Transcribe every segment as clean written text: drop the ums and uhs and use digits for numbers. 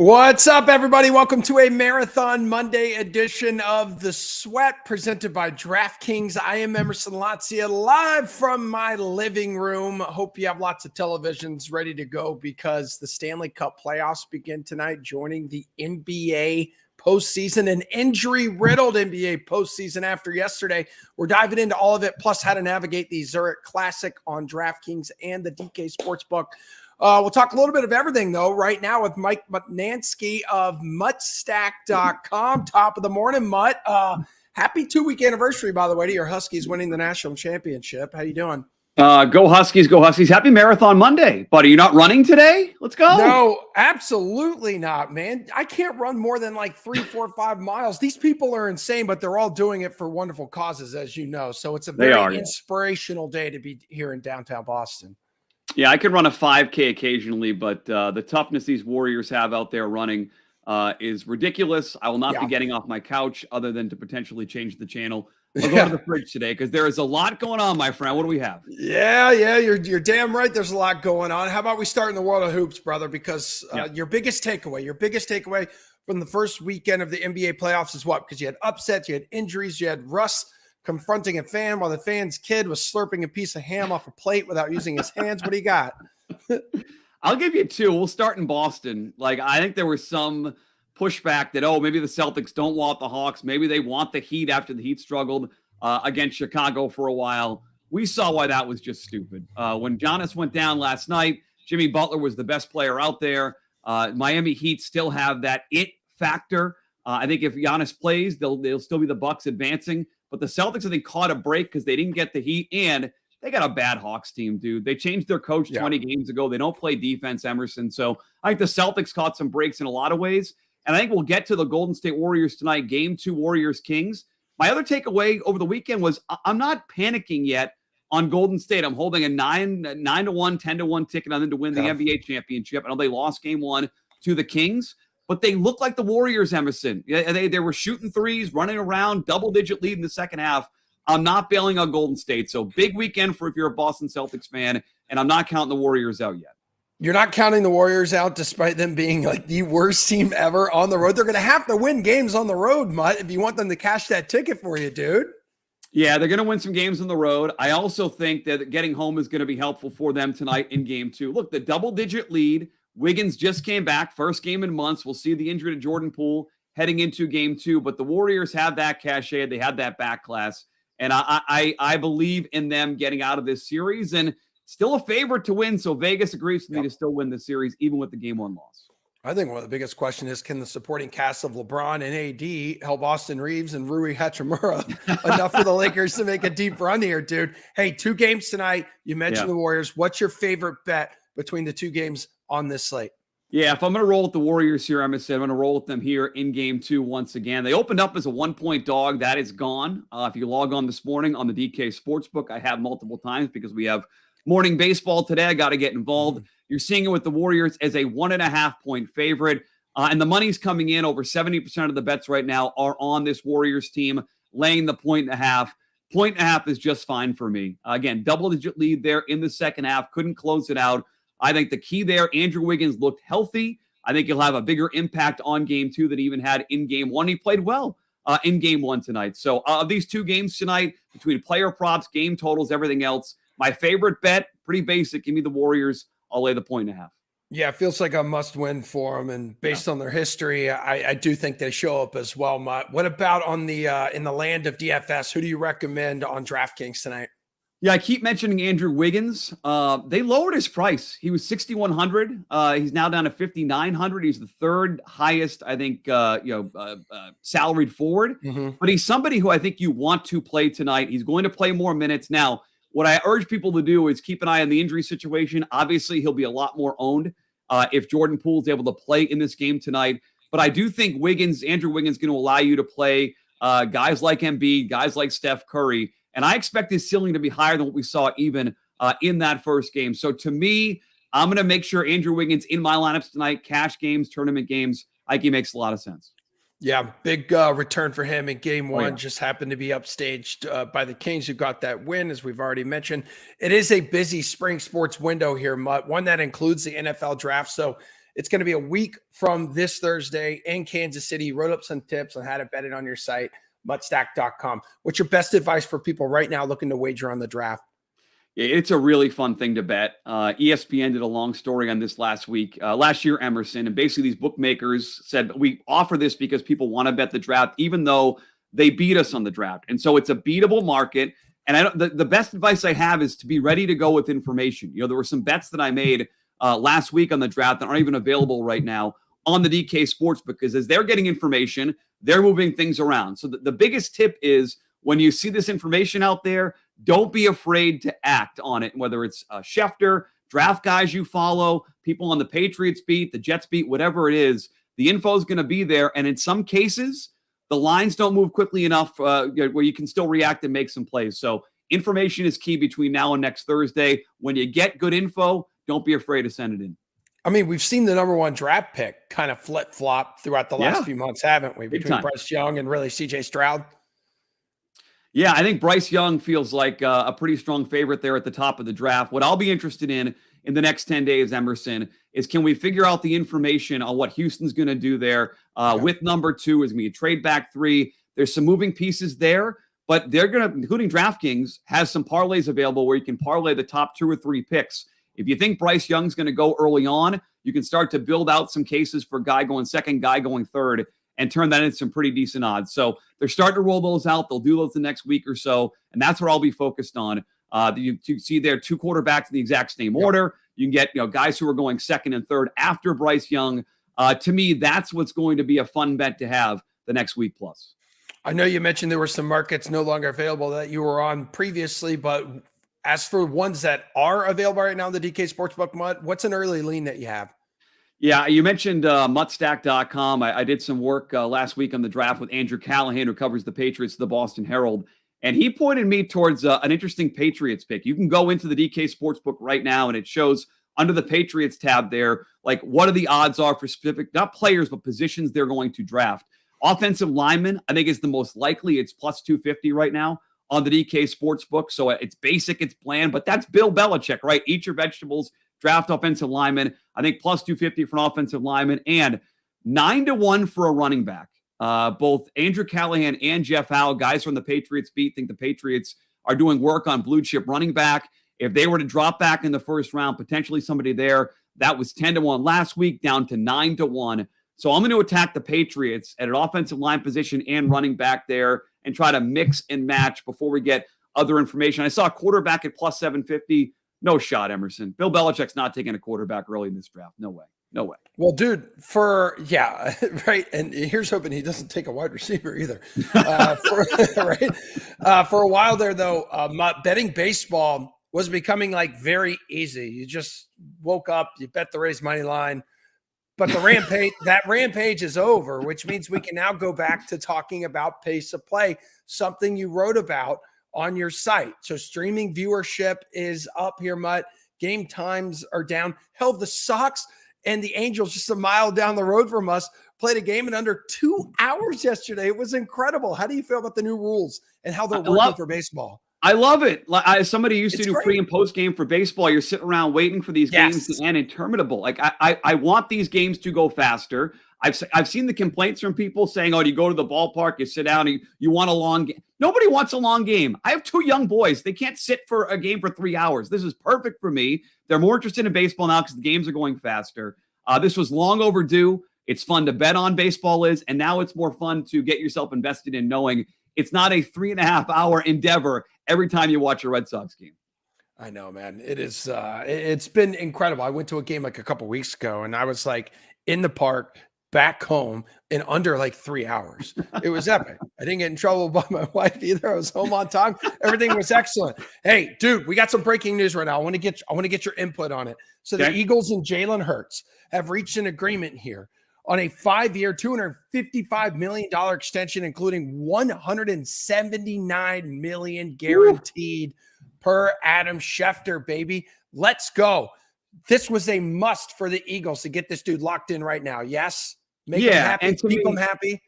What's up, everybody? Welcome to a Marathon Monday edition of The Sweat presented by DraftKings. I am Emerson Latzia, live from my living room. Hope you have lots of televisions ready to go because the Stanley Cup playoffs begin tonight, joining the NBA postseason, an injury-riddled NBA postseason after yesterday. We're diving into all of it, plus how to navigate the Zurich Classic on DraftKings and the DK Sportsbook. We'll talk a little bit of everything, though, right now with Mike Mutnansky of MuttStack.com. Top of the morning, Mutt. Happy 2-week anniversary, by the way, to your Huskies winning the national championship. How you doing? Go Huskies, go Huskies. Happy Marathon Monday. But are you not running today? Let's go. No, absolutely not, man. I can't run more than like 3, 4, 5 miles. These people are insane, but they're all doing it for wonderful causes, as you know. So it's a very inspirational day to be here in downtown Boston. Yeah, I could run a 5K occasionally, but the toughness these Warriors have out there running is ridiculous. I will not be getting off my couch other than to potentially change the channel. I'll go to the fridge today because there is a lot going on, my friend. What do we have? Yeah, you're damn right. There's a lot going on. How about we start in the world of hoops, brother? Because your biggest takeaway from the first weekend of the NBA playoffs is what? Because you had upsets, you had injuries, you had Russ confronting a fan while the fan's kid was slurping a piece of ham off a plate without using his hands. What do you got? I'll give you two. We'll start in Boston. I think there was some pushback that, maybe the Celtics don't want the Hawks. Maybe they want the Heat after the Heat struggled against Chicago for a while. We saw why that was just stupid. When Giannis went down last night, Jimmy Butler was the best player out there. Miami Heat still have that it factor. I think if Giannis plays, they'll still be the Bucks advancing. But the Celtics, I think, caught a break because they didn't get the Heat, and they got a bad Hawks team, dude. They changed their coach 20 games ago. They don't play defense, Emerson. So I think the Celtics caught some breaks in a lot of ways. And I think we'll get to the Golden State Warriors tonight, Game 2 Warriors-Kings. My other takeaway over the weekend was I'm not panicking yet on Golden State. I'm holding a 9-1, 10-1 ticket on them to win the NBA championship. I know they lost Game 1 to the Kings, but they look like the Warriors, Emerson. They were shooting threes, running around, double-digit lead in the second half. I'm not bailing on Golden State. So big weekend for if you're a Boston Celtics fan, and I'm not counting the Warriors out yet. You're not counting the Warriors out despite them being like the worst team ever on the road. They're going to have to win games on the road, Mutt, if you want them to cash that ticket for you, dude. Yeah, they're going to win some games on the road. I also think that getting home is going to be helpful for them tonight in Game 2. Look, the double-digit lead. Wiggins just came back, first game in months. We'll see the injury to Jordan Poole heading into Game 2, but the Warriors have that cachet. They have that back class, and I believe in them getting out of this series, and still a favorite to win, so Vegas agrees with me to still win the series, even with the Game 1 loss. I think one of the biggest questions is, can the supporting cast of LeBron and AD help Austin Reeves and Rui Hachimura enough for the Lakers to make a deep run here, dude? Hey, 2 games tonight. You mentioned the Warriors. What's your favorite bet between the 2 games on this slate? Yeah, if I'm going to roll with the Warriors here, I'm going to roll with them here in Game 2 once again. They opened up as a 1-point dog. That is gone. If you log on this morning on the DK Sportsbook, I have multiple times because we have morning baseball today. I got to get involved. You're seeing it with the Warriors as a 1.5-point favorite. And the money's coming in. Over 70% of the bets right now are on this Warriors team, laying the 1.5. 1.5 is just fine for me. Again, double-digit lead there in the second half. Couldn't close it out. I think the key there, Andrew Wiggins looked healthy. I think he'll have a bigger impact on Game 2 than he even had in Game 1. He played well in Game 1 tonight. So of these 2 games tonight, between player props, game totals, everything else, my favorite bet, pretty basic. Give me the Warriors. I'll lay the 1.5. Yeah, it feels like a must-win for them, and based on their history, I do think they show up as well, Mutt. What about on the in the land of DFS? Who do you recommend on DraftKings tonight? Yeah, I keep mentioning Andrew Wiggins. They lowered his price. He was $6,100. He's now down to $5,900. He's the 3rd highest, I think, salaried forward. But he's somebody who I think you want to play tonight. He's going to play more minutes. Now, what I urge people to do is keep an eye on the injury situation. Obviously, he'll be a lot more owned if Jordan Poole's able to play in this game tonight. But I do think Andrew Wiggins, is going to allow you to play guys like Embiid, guys like Steph Curry. And I expect his ceiling to be higher than what we saw even in that first game. So to me, I'm going to make sure Andrew Wiggins in my lineups tonight, cash games, tournament games. I think he makes a lot of sense. Yeah, big return for him in Game 1. Just happened to be upstaged by the Kings, who got that win, as we've already mentioned. It is a busy spring sports window here, Mutt, one that includes the NFL draft. So It's going to be a week from this Thursday in Kansas City. You wrote up some tips on how to bet it on your site, muttstack.com. What's your best advice for people right now looking to wager on the draft? Yeah, it's a really fun thing to bet. ESPN did a long story on this last year, Emerson, and basically these bookmakers said we offer this because people want to bet the draft, even though they beat us on the draft. And so it's a beatable market. And the best advice I have is to be ready to go with information. There were some bets that I made last week on the draft that aren't even available right now on the DK Sports, because as they're getting information, they're moving things around. So the biggest tip is when you see this information out there, don't be afraid to act on it, whether it's Schefter, draft guys you follow, people on the Patriots beat, the Jets beat, whatever it is. The info is going to be there. And in some cases, the lines don't move quickly enough where you can still react and make some plays. So information is key between now and next Thursday. When you get good info, don't be afraid to send it in. I mean, we've seen the number one draft pick kind of flip-flop throughout the last few months, haven't we? Between Bryce Young and really CJ Stroud. Yeah, I think Bryce Young feels like a pretty strong favorite there at the top of the draft. What I'll be interested in the next 10 days, Emerson, is can we figure out the information on what Houston's going to do there with number 2? Is going to be a trade back 3. There's some moving pieces there, but they're going to, including DraftKings, has some parlays available where you can parlay the top 2 or 3 picks. If you think Bryce Young's going to go early on, you can start to build out some cases for guy going second, guy going third, and turn that into some pretty decent odds. So they're starting to roll those out. They'll do those the next week or so, and that's what I'll be focused on. You see there 2 quarterbacks in the exact same order. You can get guys who are going second and third after Bryce Young. To me, that's what's going to be a fun bet to have the next week plus. I know you mentioned there were some markets no longer available that you were on previously, but as for ones that are available right now in the DK Sportsbook, Mutt, what's an early lean that you have? Yeah, you mentioned muttstack.com. I did some work last week on the draft with Andrew Callahan, who covers the Patriots, the Boston Herald, and he pointed me towards an interesting Patriots pick. You can go into the DK Sportsbook right now, and it shows under the Patriots tab there, like what are the odds are for specific, not players, but positions they're going to draft. Offensive lineman, I think, is the most likely. It's plus 250 right now on the DK Sportsbook. So it's basic, it's bland, but that's Bill Belichick, right? Eat your vegetables. Draft offensive lineman. I think plus 250 for an offensive lineman and 9-1 for a running back. Both Andrew Callahan and Jeff Howe, guys from the Patriots beat, think the Patriots are doing work on blue chip running back. If they were to drop back in the first round, potentially somebody there, that was 10-1 last week, down to 9-1. So I'm going to attack the Patriots at an offensive line position and running back there and try to mix and match before we get other information. I saw a quarterback at plus 750. No shot, Emerson. Bill Belichick's not taking a quarterback early in this draft. No way. No way. Well, dude, right. And here's hoping he doesn't take a wide receiver either. For a while there, though, betting baseball was becoming like very easy. You just woke up, you bet the Rays money line, but that rampage is over, which means we can now go back to talking about pace of play, something you wrote about on your site. So streaming viewership is up here, Mutt. Game times are down. Hell, the Sox and the Angels, just a mile down the road from us, played a game in under 2 hours yesterday. It was incredible. How do you feel about the new rules and how they're working for baseball? I love it. As somebody used to do pre and post game for baseball, you're sitting around waiting for these games to end interminable. Like I want these games to go faster. I've seen the complaints from people saying, "Oh, you go to the ballpark, you sit down, you want a long game." Nobody wants a long game. I have 2 young boys; they can't sit for a game for 3 hours. This is perfect for me. They're more interested in baseball now because the games are going faster. This was long overdue. It's fun to bet on, baseball is, and now it's more fun to get yourself invested in knowing it's not a 3.5-hour endeavor every time you watch a Red Sox game. I know, man. It is. It's been incredible. I went to a game like a couple weeks ago, and I was like in the park, back home in under like 3 hours. It was epic. I didn't get in trouble by my wife either. I was home on time. Everything was excellent. Hey, dude, we got some breaking news right now. I want to get your input on it. So the Eagles and Jalen Hurts have reached an agreement here on a 5-year, $255 million extension, including $179 million guaranteed per Adam Schefter, baby. Let's go. This was a must for the Eagles to get this dude locked in right now. Yes? Make him happy, and keep him happy.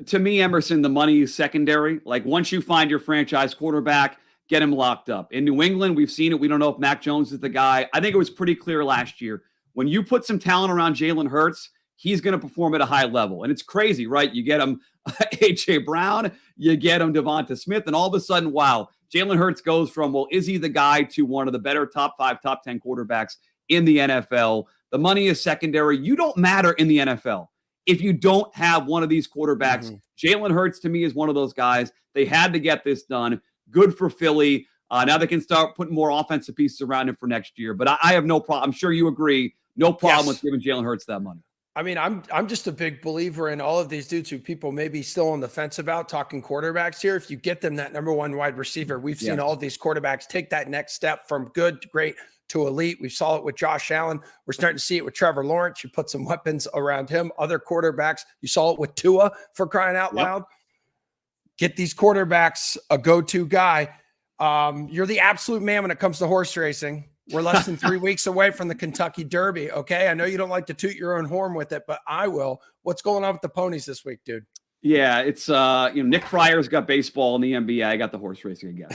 To me, Emerson, the money is secondary. Like once you find your franchise quarterback, get him locked up. In New England, we've seen it. We don't know if Mac Jones is the guy. I think it was pretty clear last year. when you put some talent around Jalen Hurts, he's going to perform at a high level. And it's crazy, right? You get him A.J. Brown, you get him Devonta Smith, and all of a sudden, wow, Jalen Hurts goes from, well, is he the guy to one of the better top 5, top 10 quarterbacks in the NFL? The money is secondary. You don't matter in the NFL if you don't have one of these quarterbacks. Jalen Hurts, to me, is one of those guys. They had to get this done. Good for Philly. Now they can start putting more offensive pieces around him for next year. But I have no problem. I'm sure you agree. No problem with giving Jalen Hurts that money. I mean, I'm just a big believer in all of these dudes who people may be still on the fence about talking quarterbacks here. If you get them that number one wide receiver, we've seen all of these quarterbacks take that next step from good to great to elite. We saw it with Josh Allen. We're starting to see it with Trevor Lawrence. You put some weapons around him. Other quarterbacks, you saw it with Tua, for crying out loud. Get these quarterbacks a go-to guy. You're the absolute man when it comes to horse racing. We're less than 3 weeks away from the Kentucky Derby. Okay. I know you don't like to toot your own horn with it, but I will. What's going on with the ponies this week, dude? Yeah, it's Nick Fryer's got baseball in the NBA. I got the horse racing again.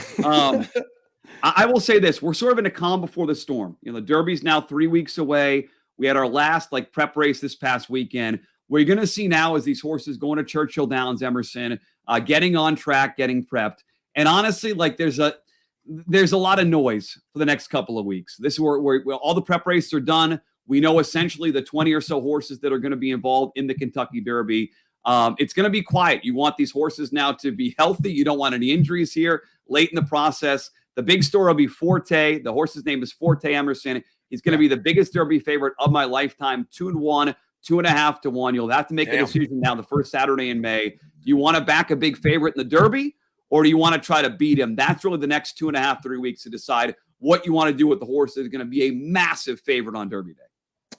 I will say this: we're sort of in a calm before the storm. The Derby's now 3 weeks away. We had our last prep race this past weekend. What you're going to see now is these horses going to Churchill Downs, Emerson, getting on track, getting prepped. And honestly, there's a lot of noise for the next couple of weeks. This is where all the prep races are done. We know essentially the 20 or so horses that are going to be involved in the Kentucky Derby. It's going to be quiet. You want these horses now to be healthy. You don't want any injuries here late in the process. The big story will be Forte. The horse's name is Forte Emerson. He's going to be the biggest Derby favorite of my lifetime, 2-1, 2.5 to 1. You'll have to make a decision now the first Saturday in May. Do you want to back a big favorite in the Derby, or do you want to try to beat him? That's really the next 2.5, 3 weeks to decide what you want to do with the horse that is going to be a massive favorite on Derby Day.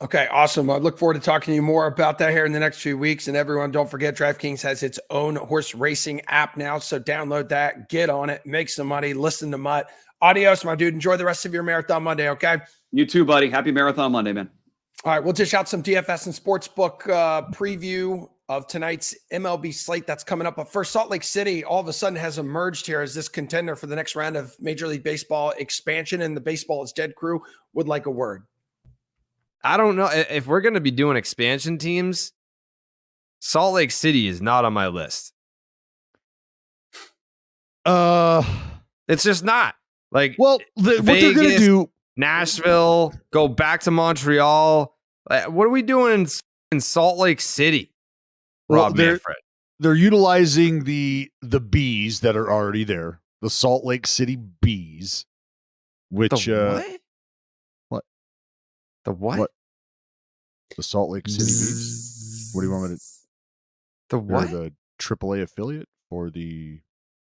Okay, awesome. I look forward to talking to you more about that here in the next few weeks. And everyone, don't forget, DraftKings has its own horse racing app now. So download that, get on it, make some money, listen to Mutt. Adios, my dude. Enjoy the rest of your Marathon Monday, okay? You too, buddy. Happy Marathon Monday, man. All right, we'll dish out some DFS and Sportsbook preview of tonight's MLB slate that's coming up. But first, Salt Lake City all of a sudden has emerged here as this contender for the next round of Major League Baseball expansion, and the Baseball is Dead crew would like a word. I don't know if we're going to be doing expansion teams. Salt Lake City is not on my list. It's just not. What they're going to do, Nashville, go back to Montreal. What are we doing in Salt Lake City? Rob Manfred. They're utilizing the bees that are already there, the Salt Lake City bees. Which what? The what? What? The Salt Lake City bees. What do you want me to? The what? They're the AAA affiliate for the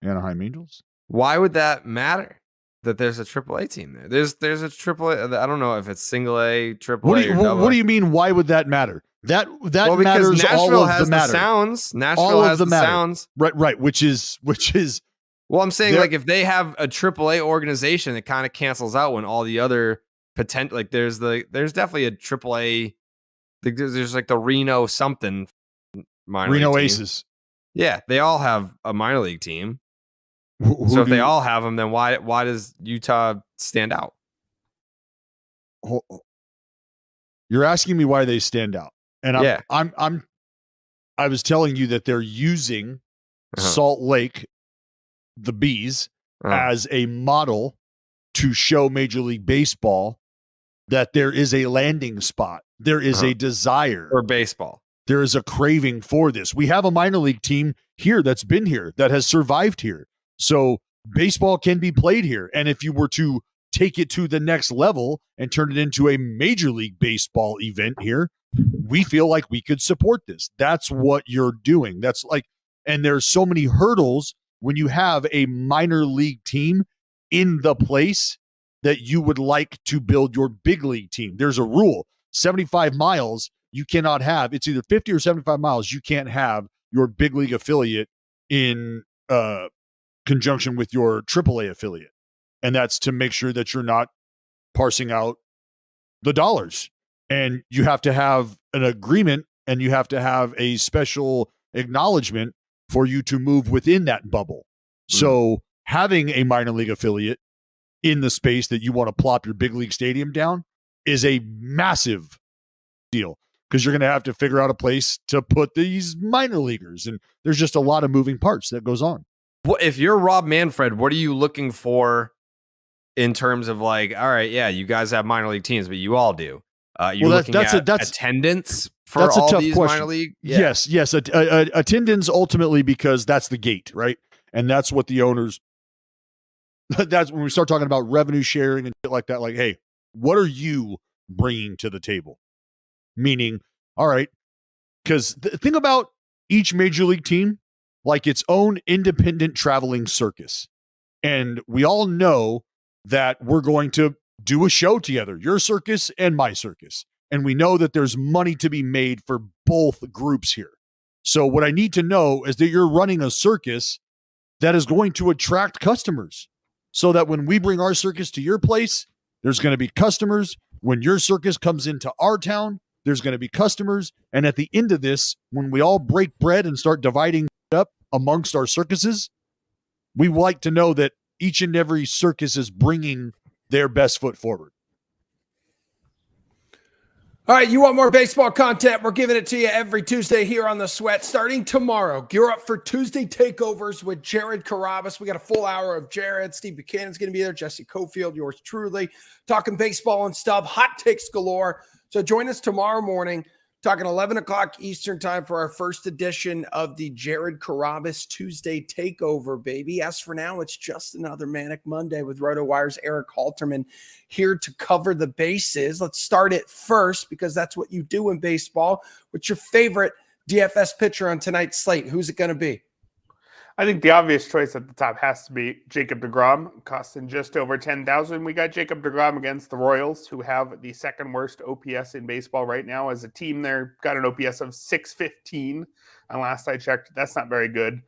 Anaheim Angels. Why would that matter? That there's a AAA team there. There's a AAA. I don't know if it's single A, AAA. What do you mean? Why would that matter? That matters. Nashville all of has the matter. Sounds. Nashville has the sounds. Right. Which is. Well, I'm saying if they have a AAA organization, it kind of cancels out when all the other potential. There's definitely a AAA. There's the Reno something. Reno Aces. Yeah, they all have a minor league team. So if they all have them, then why does Utah stand out? You're asking me why they stand out, and I was telling you that they're using Salt Lake, the Bees, as a model to show Major League Baseball that there is a landing spot, there is a desire for baseball, there is a craving for this. We have a minor league team here that's been here, that has survived here. So baseball can be played here. And if you were to take it to the next level and turn it into a Major League Baseball event here, we feel like we could support this. That's what you're doing. And there's so many hurdles when you have a minor league team in the place that you would like to build your big league team. There's a rule, 75 miles, you cannot have, it's either 50 or 75 miles, you can't have your big league affiliate in conjunction with your AAA affiliate. And that's to make sure that you're not parsing out the dollars. And you have to have an agreement, and you have to have a special acknowledgement for you to move within that bubble. So having a minor league affiliate in the space that you want to plop your big league stadium down is a massive deal because you're going to have to figure out a place to put these minor leaguers. And there's just a lot of moving parts that goes on. If you're Rob Manfred, what are you looking for in terms of like, all right, yeah, you guys have minor league teams, but you all do. You're looking at attendance for that's all a tough these question. minor league? Yeah. Yes. Attendance ultimately, because that's the gate, right? And that's what the owners, that's when we start talking about revenue sharing and shit like that. Like, hey, what are you bringing to the table? Meaning, all right, because think about each major league team like its own independent traveling circus. And we all know that we're going to do a show together, your circus and my circus. And we know that there's money to be made for both groups here. So what I need to know is that you're running a circus that is going to attract customers so that when we bring our circus to your place, there's going to be customers. When your circus comes into our town, there's going to be customers. And at the end of this, when we all break bread and start dividing up amongst our circuses, we like to know that each and every circus is bringing their best foot forward. All right, you want more baseball content? We're giving it to you every Tuesday here on The Sweat. Starting tomorrow, gear up for Tuesday takeovers with Jared Carrabis. We got a full hour of Jared. Steve Buchanan's going to be there. Jesse Cofield, yours truly, talking baseball and stuff. Hot takes galore. So join us tomorrow morning, talking 11 o'clock Eastern time for our first edition of the Jared Carrabis Tuesday Takeover, baby. As for now, it's just another Manic Monday with RotoWire's Eric Halterman here to cover the bases. Let's start it first because that's what you do in baseball. What's your favorite DFS pitcher on tonight's slate? Who's it going to be? I think the obvious choice at the top has to be Jacob deGrom, costing just over $10,000. We got Jacob deGrom against the Royals, who have the second worst OPS in baseball right now. As a team, they've got an OPS of 615. And last I checked, that's not very good.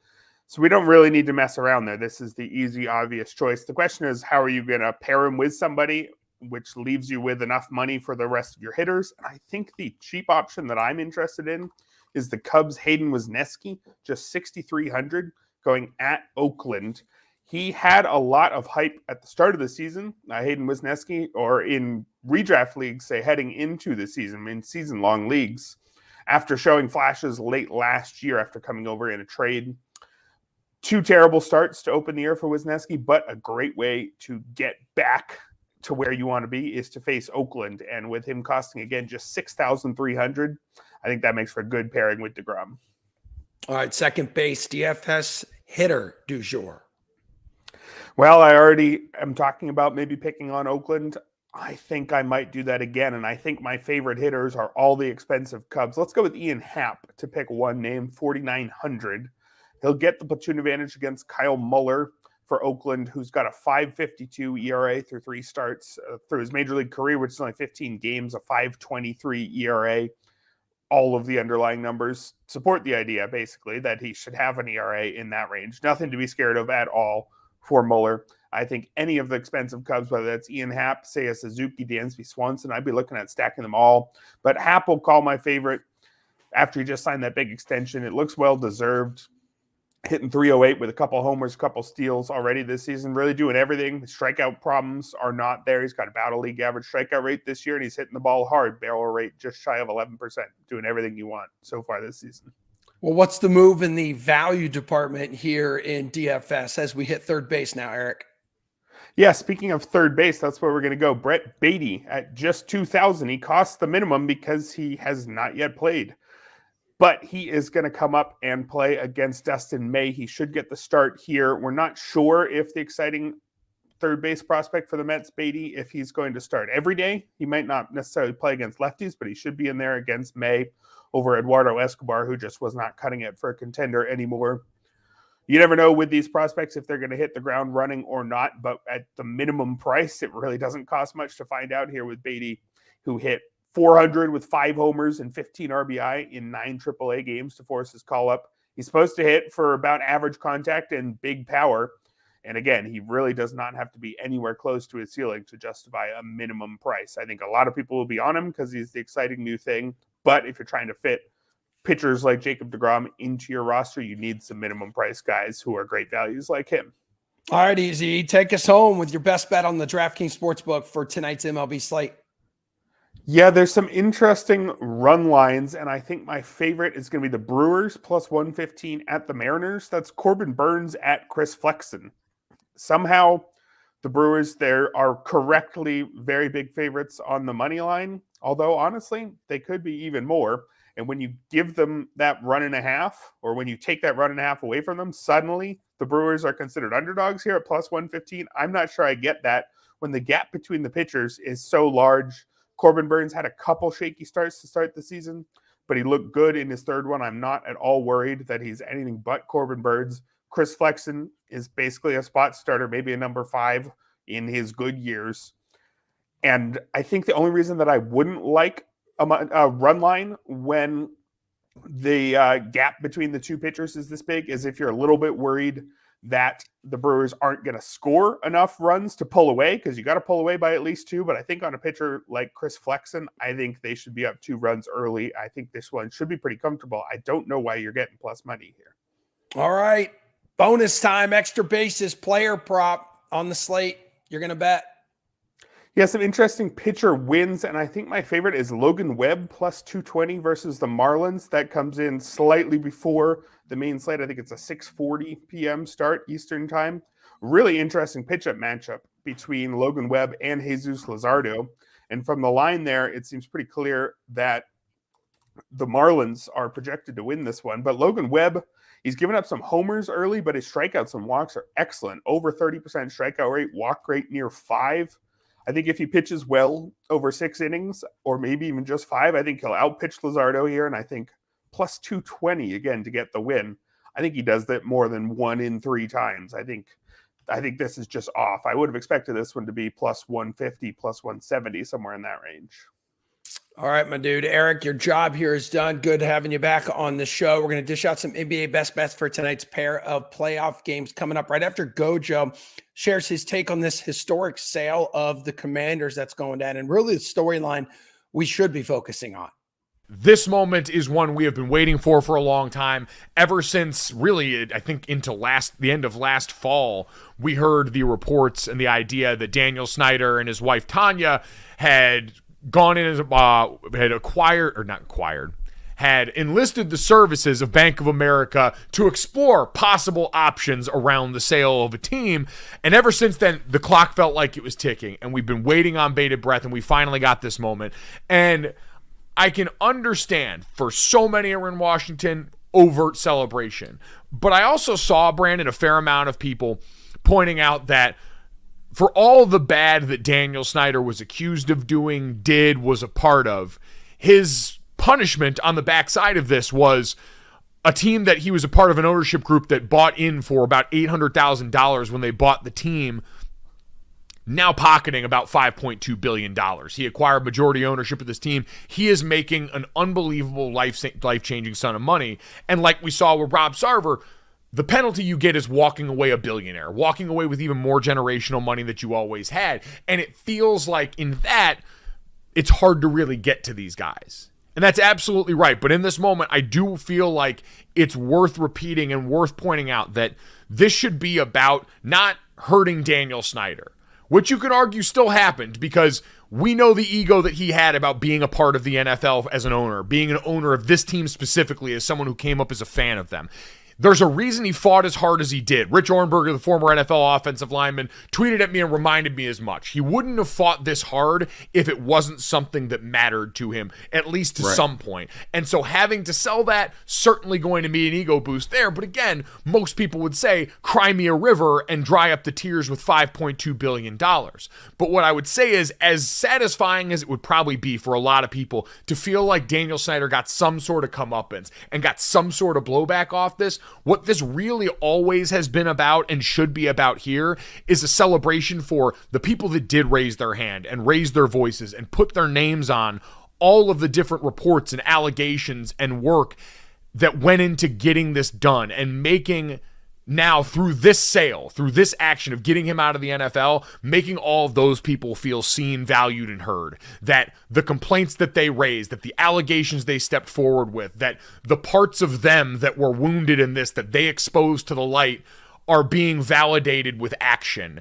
So we don't really need to mess around there. This is the easy, obvious choice. The question is, how are you going to pair him with somebody, which leaves you with enough money for the rest of your hitters? And I think the cheap option that I'm interested in is the Cubs' Hayden Wesneski, just 6,300. Going at Oakland. He had a lot of hype at the start of the season. Hayden Wesneski, or in redraft leagues, say heading into the season, in season-long leagues, after showing flashes late last year after coming over in a trade. 2 terrible starts to open the year for Wesneski, but a great way to get back to where you want to be is to face Oakland. And with him costing, again, just $6,300, I think that makes for a good pairing with deGrom. All right, second base, DFS hitter du jour. Well, I already am talking about maybe picking on Oakland. I think I might do that again, and I think my favorite hitters are all the expensive Cubs. Let's go with Ian Happ to pick one name, 4,900. He'll get the platoon advantage against Kyle Muller for Oakland, who's got a 5.52 ERA through 3 starts through his major league career, which is only 15 games, a 5.23 ERA. All of the underlying numbers support the idea, basically, that he should have an ERA in that range. Nothing to be scared of at all for Muller. I think any of the expensive Cubs, whether that's Ian Happ, Seiya Suzuki, Dansby Swanson, I'd be looking at stacking them all. But Happ will call my favorite after he just signed that big extension. It looks well-deserved. Hitting 308 with a couple homers, a couple steals already this season, really doing everything. The strikeout problems are not there. He's got about a league average strikeout rate this year, and he's hitting the ball hard. Barrel rate just shy of 11%, doing everything you want so far this season. Well, what's the move in the value department here in DFS as we hit third base now, Eric? Yeah, speaking of third base, that's where we're going to go. Brett Beatty at just $2,000. He costs the minimum because he has not yet played. But he is going to come up and play against Dustin May. He should get the start here. We're not sure if the exciting third base prospect for the Mets, Beatty, if he's going to start every day. He might not necessarily play against lefties, but he should be in there against May over Eduardo Escobar, who just was not cutting it for a contender anymore. You never know with these prospects if they're going to hit the ground running or not, but at the minimum price, it really doesn't cost much to find out here with Beatty, who hit 400 with 5 homers and 15 RBI in 9 AAA games to force his call-up. He's supposed to hit for about average contact and big power. And again, he really does not have to be anywhere close to his ceiling to justify a minimum price. I think a lot of people will be on him because he's the exciting new thing. But if you're trying to fit pitchers like Jacob deGrom into your roster, you need some minimum price guys who are great values like him. All right, Easy. Take us home with your best bet on the DraftKings Sportsbook for tonight's MLB slate. Yeah, there's some interesting run lines, and I think my favorite is going to be the Brewers plus 115 at the Mariners. That's Corbin Burns at Chris Flexen. Somehow, the Brewers there are correctly very big favorites on the money line, although honestly, they could be even more. And when you give them that run and a half, or when you take that run and a half away from them, suddenly the Brewers are considered underdogs here at plus 115. I'm not sure I get that when the gap between the pitchers is so large. Corbin Burns had a couple shaky starts to start the season, but he looked good in his third one. I'm not at all worried that he's anything but Corbin Burns. Chris Flexen is basically a spot starter, maybe a number 5 in his good years. And I think the only reason that I wouldn't like a run line when the gap between the two pitchers is this big is if you're a little bit worried that the Brewers aren't going to score enough runs to pull away, because you got to pull away by at least 2. But I think on a pitcher like Chris Flexen, I think they should be up 2 runs early. I think this one should be pretty comfortable. I don't know why you're getting plus money here. All right. Bonus time, extra basis, player prop on the slate. You're going to bet. Yeah, some interesting pitcher wins, and I think my favorite is Logan Webb plus 220 versus the Marlins. That comes in slightly before the main slate. I think it's a 6:40 p.m. start Eastern time. Really interesting pitchup matchup between Logan Webb and Jesus Luzardo. And from the line there, it seems pretty clear that the Marlins are projected to win this one. But Logan Webb, he's given up some homers early, but his strikeouts and walks are excellent. Over 30% strikeout rate, walk rate near 5. I think if he pitches well over 6 innings, or maybe even just 5, I think he'll outpitch Luzardo here. And I think plus 220 again to get the win. I think he does that more than 1 in 3 times. I think this is just off. I would have expected this one to be plus 150, plus 170, somewhere in that range. All right, my dude. Eric, your job here is done. Good having you back on the show. We're going to dish out some NBA best bets for tonight's pair of playoff games coming up right after Gojo shares his take on this historic sale of the Commanders that's going down, and really the storyline we should be focusing on. This moment is one we have been waiting for a long time. Ever since, really, I think into the end of last fall, we heard the reports and the idea that Daniel Snyder and his wife Tanya had gone in as had enlisted the services of Bank of America to explore possible options around the sale of a team. And ever since then, the clock felt like it was ticking, and we've been waiting on bated breath, and we finally got this moment. And I can understand, for so many are in Washington, overt celebration. But I also saw, Brandon, a fair amount of people pointing out that for all the bad that Daniel Snyder was accused of doing, was a part of, his punishment on the backside of this was a team that he was a part of, an ownership group that bought in for about $800,000 when they bought the team, now pocketing about $5.2 billion. He acquired majority ownership of this team. He is making an unbelievable life-changing sum of money. And like we saw with Rob Sarver, the penalty you get is walking away a billionaire, walking away with even more generational money that you always had. And it feels like in that, it's hard to really get to these guys. And that's absolutely right. But in this moment, I do feel like it's worth repeating and worth pointing out that this should be about not hurting Daniel Snyder, which you could argue still happened because we know the ego that he had about being a part of the NFL as an owner, being an owner of this team specifically as someone who came up as a fan of them. There's a reason he fought as hard as he did. Rich Ohrnberger, the former NFL offensive lineman, tweeted at me and reminded me as much. He wouldn't have fought this hard if it wasn't something that mattered to him, at least to some point. And so having to sell that, certainly going to be an ego boost there. But again, most people would say, cry me a river and dry up the tears with $5.2 billion. But what I would say is, as satisfying as it would probably be for a lot of people to feel like Daniel Snyder got some sort of comeuppance and got some sort of blowback off this, what this really always has been about and should be about here is a celebration for the people that did raise their hand and raise their voices and put their names on all of the different reports and allegations and work that went into getting this done and making now, through this sale, through this action of getting him out of the NFL, making all of those people feel seen, valued, and heard. That the complaints that they raised, that the allegations they stepped forward with, that the parts of them that were wounded in this, that they exposed to the light, are being validated with action.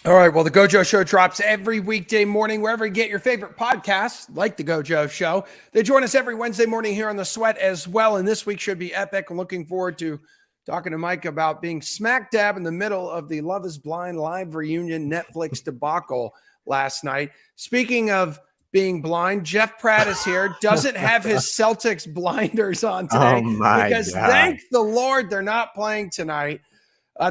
All right. Well, the Gojo Show drops every weekday morning wherever you get your favorite podcasts, like the Gojo Show. They join us every Wednesday morning here on the Sweat as well. And this week should be epic. I'm looking forward to talking to Mike about being smack dab in the middle of the Love is Blind live reunion Netflix debacle last night. Speaking of being blind, Jeff Pratt is here, doesn't have his Celtics blinders on today because thank the Lord they're not playing tonight.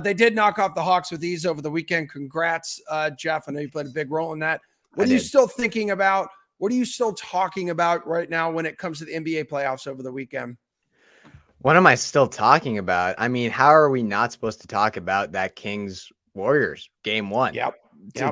They did knock off the Hawks with ease over the weekend. Congrats, Jeff. I know you played a big role in that. What are you still thinking about? What are you still talking about right now when it comes to the NBA playoffs over the weekend? What am I still talking about? I mean, how are we not supposed to talk about that Kings Warriors game one? Yep.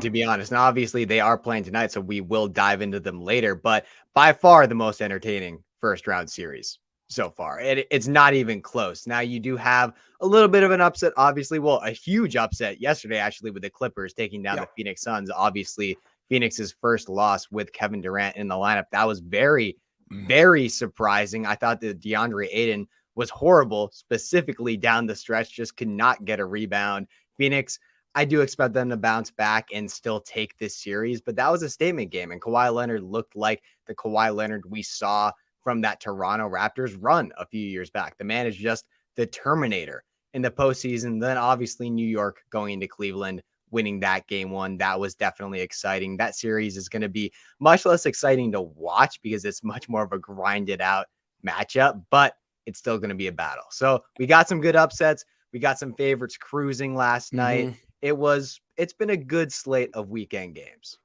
To be honest. Now, obviously, they are playing tonight, so we will dive into them later. But by far the most entertaining first round series so far. It's not even close. Now, you do have a little bit of an upset, obviously. Well, a huge upset yesterday, actually, with the Clippers taking down the Phoenix Suns. Obviously, Phoenix's first loss with Kevin Durant in the lineup. That was very, very surprising. I thought that DeAndre Ayton was horrible, specifically down the stretch, just could not get a rebound. Phoenix, I do expect them to bounce back and still take this series, but that was a statement game, and Kawhi Leonard looked like the Kawhi Leonard we saw from that Toronto Raptors run a few years back. The man is just the Terminator in the postseason. Then obviously New York going into Cleveland, winning that game one. That was definitely exciting. That series is going to be much less exciting to watch because it's much more of a grinded out matchup, but it's still going to be a battle. So we got some good upsets. We got some favorites cruising last night. It's been a good slate of weekend games.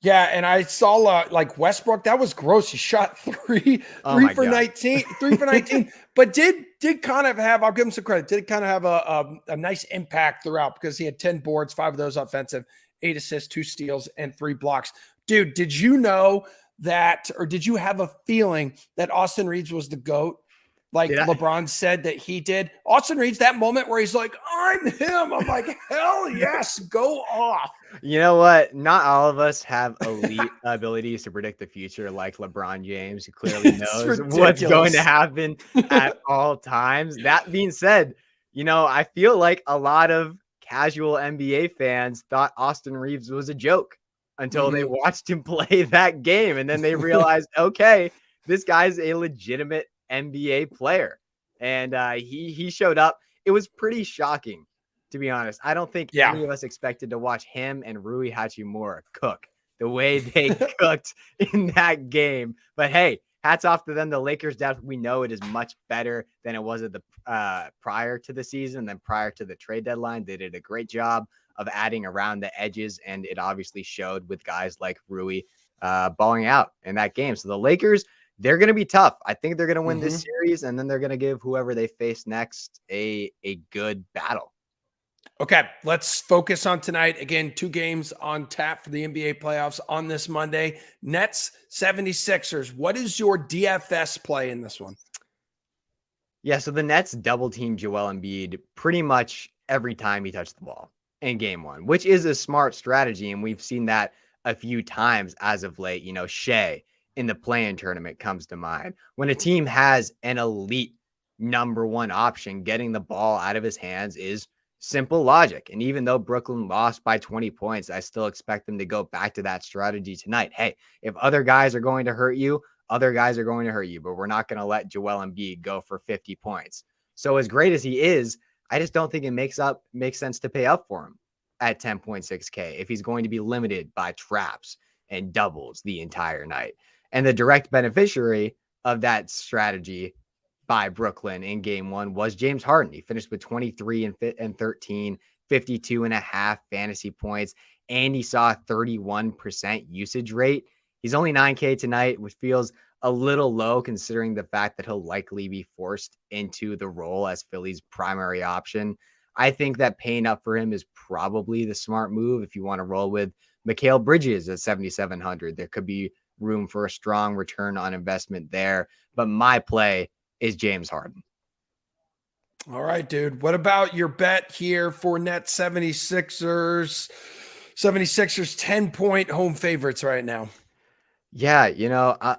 Yeah, and I saw like Westbrook, that was gross. He shot three for 19, but did kind of have, I'll give him some credit, did kind of have a nice impact throughout because he had 10 boards, 5 of those offensive, 8 assists, 2 steals, and 3 blocks. Dude, did you know that, or did you have a feeling that Austin Reeves was the GOAT? Like LeBron said that he did. Austin Reeves, that moment where he's like, I'm him. I'm like, hell yes, go off. You know what? Not all of us have elite abilities to predict the future like LeBron James, who clearly knows what's going to happen at all times. That being said, I feel like a lot of casual NBA fans thought Austin Reeves was a joke until they watched him play that game. And then they realized, okay, this guy's a legitimate NBA player, and he showed up. It was pretty shocking, to be honest. I don't think any of us expected to watch him and Rui Hachimura cook the way they cooked in that game. But hey, hats off to them. The Lakers depth, we know it is much better than it was at the prior to the season, than prior to the trade deadline. They did a great job of adding around the edges, and it obviously showed with guys like Rui balling out in that game. So the Lakers, they're going to be tough. I think they're going to win this series, and then they're going to give whoever they face next a good battle. Okay, let's focus on tonight. Again, 2 games on tap for the NBA playoffs on this Monday. Nets, 76ers. What is your DFS play in this one? Yeah, so the Nets double team Joel Embiid pretty much every time he touched the ball in game one, which is a smart strategy, and we've seen that a few times as of late. Shea in the play-in tournament comes to mind. When a team has an elite number one option, getting the ball out of his hands is simple logic. And even though Brooklyn lost by 20 points, I still expect them to go back to that strategy tonight. Hey, if other guys are going to hurt you, other guys are going to hurt you, but we're not going to let Joel Embiid go for 50 points. So as great as he is, I just don't think it makes sense to pay up for him at 10.6K if he's going to be limited by traps and doubles the entire night. And the direct beneficiary of that strategy by Brooklyn in game one was James Harden. He finished with 23 and 13, 52.5 fantasy points, and he saw a 31% usage rate. He's only 9K tonight, which feels a little low considering the fact that he'll likely be forced into the role as Philly's primary option. I think that paying up for him is probably the smart move if you want to roll with Mikal Bridges at 7,700. There could be room for a strong return on investment there, but my play is James Harden. All right, dude. What about your bet here for net 76ers? 76ers 10-point home favorites right now. Yeah,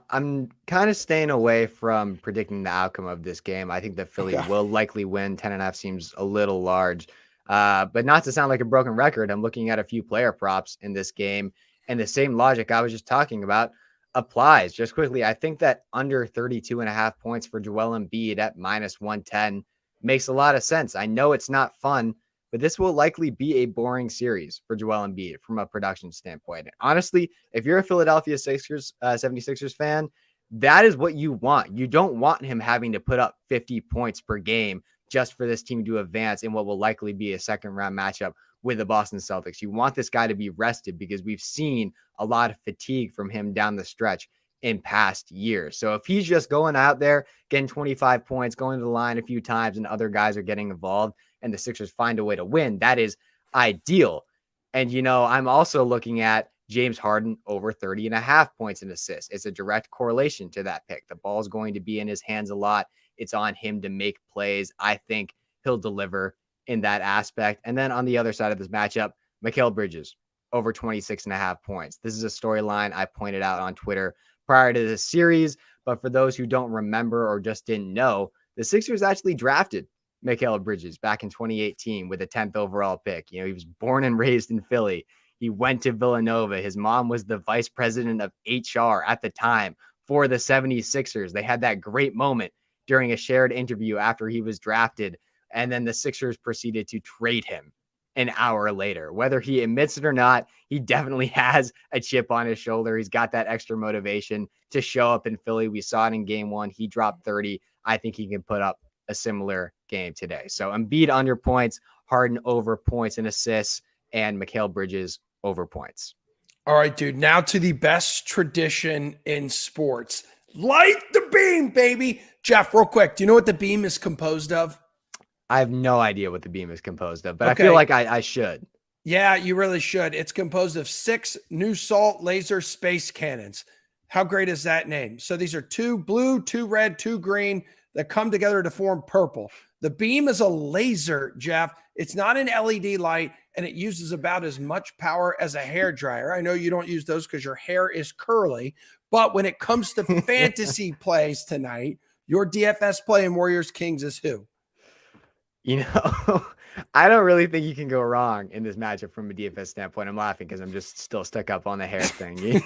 I'm kind of staying away from predicting the outcome of this game. I think that Philly will likely win. 10.5 seems a little large. But not to sound like a broken record, I'm looking at a few player props in this game, and the same logic I was just talking about applies. Just quickly, I think that under 32.5 points for Joel Embiid at -110 makes a lot of sense. I know it's not fun, but this will likely be a boring series for Joel Embiid from a production standpoint. Honestly, if you're a Philadelphia 76ers fan, that is what you want. You don't want him having to put up 50 points per game just for this team to advance in what will likely be a second round matchup with the Boston Celtics. You want this guy to be rested because we've seen a lot of fatigue from him down the stretch in past years. So if he's just going out there, getting 25 points, going to the line a few times, and other guys are getting involved, and the Sixers find a way to win, that is ideal. And, I'm also looking at James Harden over 30.5 points and assists. It's a direct correlation to that pick. The ball's going to be in his hands a lot. It's on him to make plays. I think he'll deliver in that aspect. And then on the other side of this matchup, Mikal Bridges over 26.5 points. This is a storyline I pointed out on Twitter prior to this series. But for those who don't remember or just didn't know, the Sixers actually drafted Mikal Bridges back in 2018 with a 10th overall pick. He was born and raised in Philly. He went to Villanova. His mom was the vice president of HR at the time for the 76ers. They had that great moment during a shared interview after he was drafted. And then the Sixers proceeded to trade him an hour later. Whether he admits it or not, he definitely has a chip on his shoulder. He's got that extra motivation to show up in Philly. We saw it in game one. He dropped 30. I think he can put up a similar game today. So Embiid under points, Harden over points and assists, and Mikal Bridges over points. All right, dude. Now to the best tradition in sports. Light the beam, baby. Jeff, real quick. Do you know what the beam is composed of? I have no idea what the beam is composed of, but okay. I feel like I should. Yeah, you really should. It's composed of 6 new salt laser space cannons. How great is that name? So these are 2 blue, 2 red, 2 green that come together to form purple. The beam is a laser, Jeff. It's not an LED light, and it uses about as much power as a hairdryer. I know you don't use those because your hair is curly, but when it comes to fantasy plays tonight, your DFS play in Warriors Kings is who? I don't really think you can go wrong in this matchup from a DFS standpoint. I'm laughing because I'm just still stuck up on the hair thing.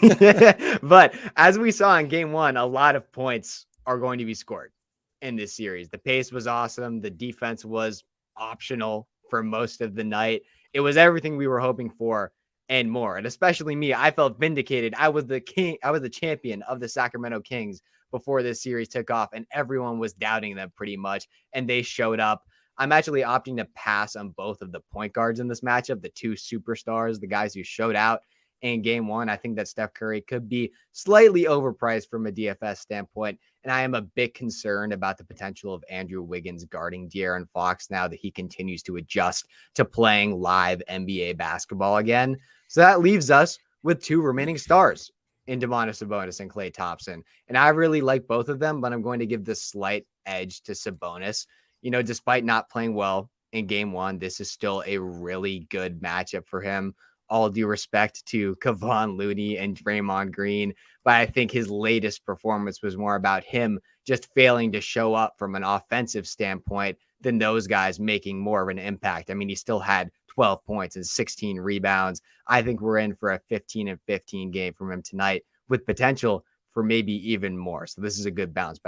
But as we saw in game one, a lot of points are going to be scored in this series. The pace was awesome. The defense was optional for most of the night. It was everything we were hoping for and more. And especially me, I felt vindicated. I was the king. I was the champion of the Sacramento Kings before this series took off, and everyone was doubting them pretty much. And they showed up. I'm actually opting to pass on both of the point guards in this matchup, the 2 superstars, the guys who showed out in game one. I think that Steph Curry could be slightly overpriced from a DFS standpoint. And I am a bit concerned about the potential of Andrew Wiggins guarding De'Aaron Fox now that he continues to adjust to playing live NBA basketball again. So that leaves us with 2 remaining stars in Domantas Sabonis and Klay Thompson. And I really like both of them, but I'm going to give the slight edge to Sabonis. Despite not playing well in game one, this is still a really good matchup for him. All due respect to Kevon Looney and Draymond Green, but I think his latest performance was more about him just failing to show up from an offensive standpoint than those guys making more of an impact. I mean, he still had 12 points and 16 rebounds. I think we're in for a 15-15 game from him tonight with potential for maybe even more. So this is a good bounce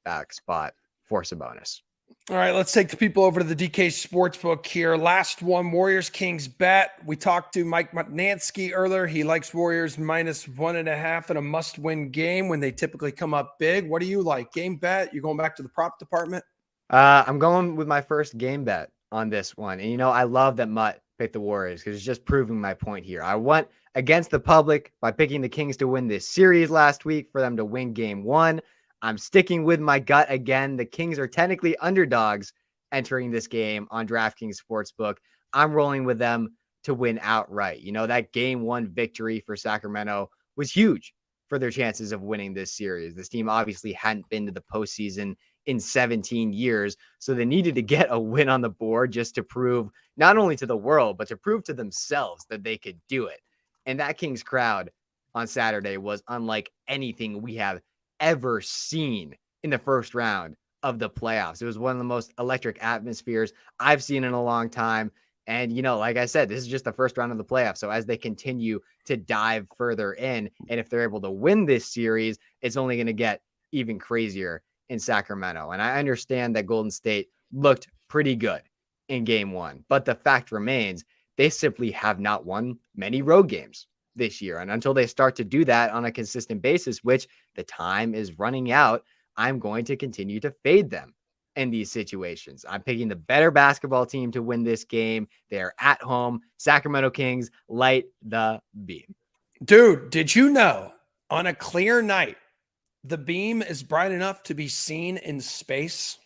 back spot for Sabonis. All right, let's take the people over to the DK Sportsbook here. Last one, Warriors Kings bet. We talked to Mike Mutnansky earlier. He likes Warriors -1.5 in a must-win game when they typically come up big. What do you like? Game bet? You going back to the prop department? I'm going with my first game bet on this one. And, I love that Mutt picked the Warriors because it's just proving my point here. I went against the public by picking the Kings to win this series last week for them to win game one. I'm sticking with my gut again. The Kings are technically underdogs entering this game on DraftKings Sportsbook. I'm rolling with them to win outright. That game one victory for Sacramento was huge for their chances of winning this series. This team obviously hadn't been to the postseason in 17 years, so they needed to get a win on the board just to prove not only to the world, but to prove to themselves that they could do it. And that Kings crowd on Saturday was unlike anything we have ever seen in the first round of the playoffs. It was one of the most electric atmospheres I've seen in a long time. And, like I said, this is just the first round of the playoffs. So as they continue to dive further in, and if they're able to win this series, it's only going to get even crazier in Sacramento. And I understand that Golden State looked pretty good in game one, but the fact remains they simply have not won many road games this year. And until they start to do that on a consistent basis, which the time is running out, I'm going to continue to fade them in these situations. I'm picking the better basketball team to win this game. They're at home. Sacramento Kings light the beam. Dude, did you know on a clear night, the beam is bright enough to be seen in space?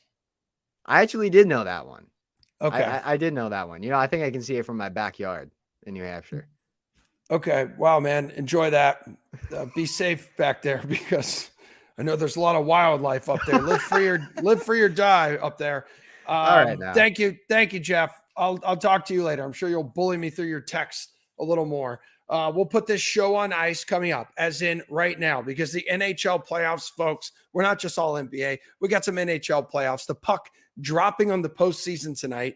I actually did know that one. Okay. I did know that one. I think I can see it from my backyard in New Hampshire. Okay. Wow, man. Enjoy that. Be safe back there because I know there's a lot of wildlife up there. Live free or die up there. All right. Now. Thank you, Jeff. I'll talk to you later. I'm sure you'll bully me through your text a little more. We'll put this show on ice coming up, as in right now, because the NHL playoffs, folks, we're not just all NBA. We got some NHL playoffs. The puck dropping on the postseason tonight.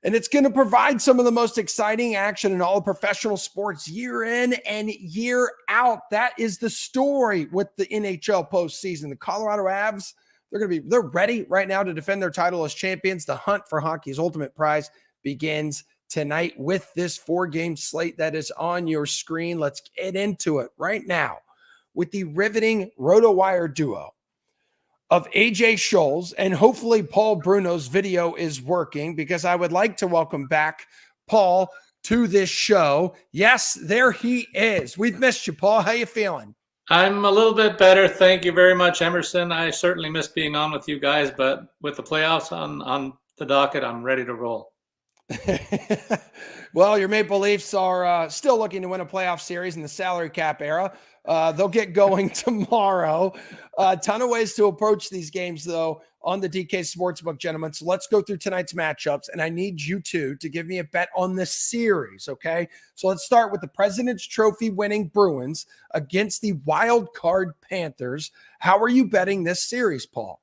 And it's going to provide some of the most exciting action in all professional sports year in and year out. That is the story with the NHL postseason. The Colorado Avs, they're ready right now to defend their title as champions. The hunt for hockey's ultimate prize begins tonight with this 4-game slate that is on your screen. Let's get into it right now with the riveting RotoWire duo of AJ Scholes, and hopefully Paul Bruno's video is working because I would like to welcome back Paul to this show. Yes, there he is. We've missed you, Paul. How you feeling? I'm a little bit better. Thank you very much, Emerson. I certainly miss being on with you guys, but with the playoffs on the docket, I'm ready to roll. Well, your Maple Leafs are still looking to win a playoff series in the salary cap era. They'll get going tomorrow. A ton of ways to approach these games, though, on the DK Sportsbook, gentlemen. So let's go through tonight's matchups, and I need you two to give me a bet on the series, okay? So let's start with the President's Trophy winning Bruins against the wild card Panthers. How are you betting this series, Paul?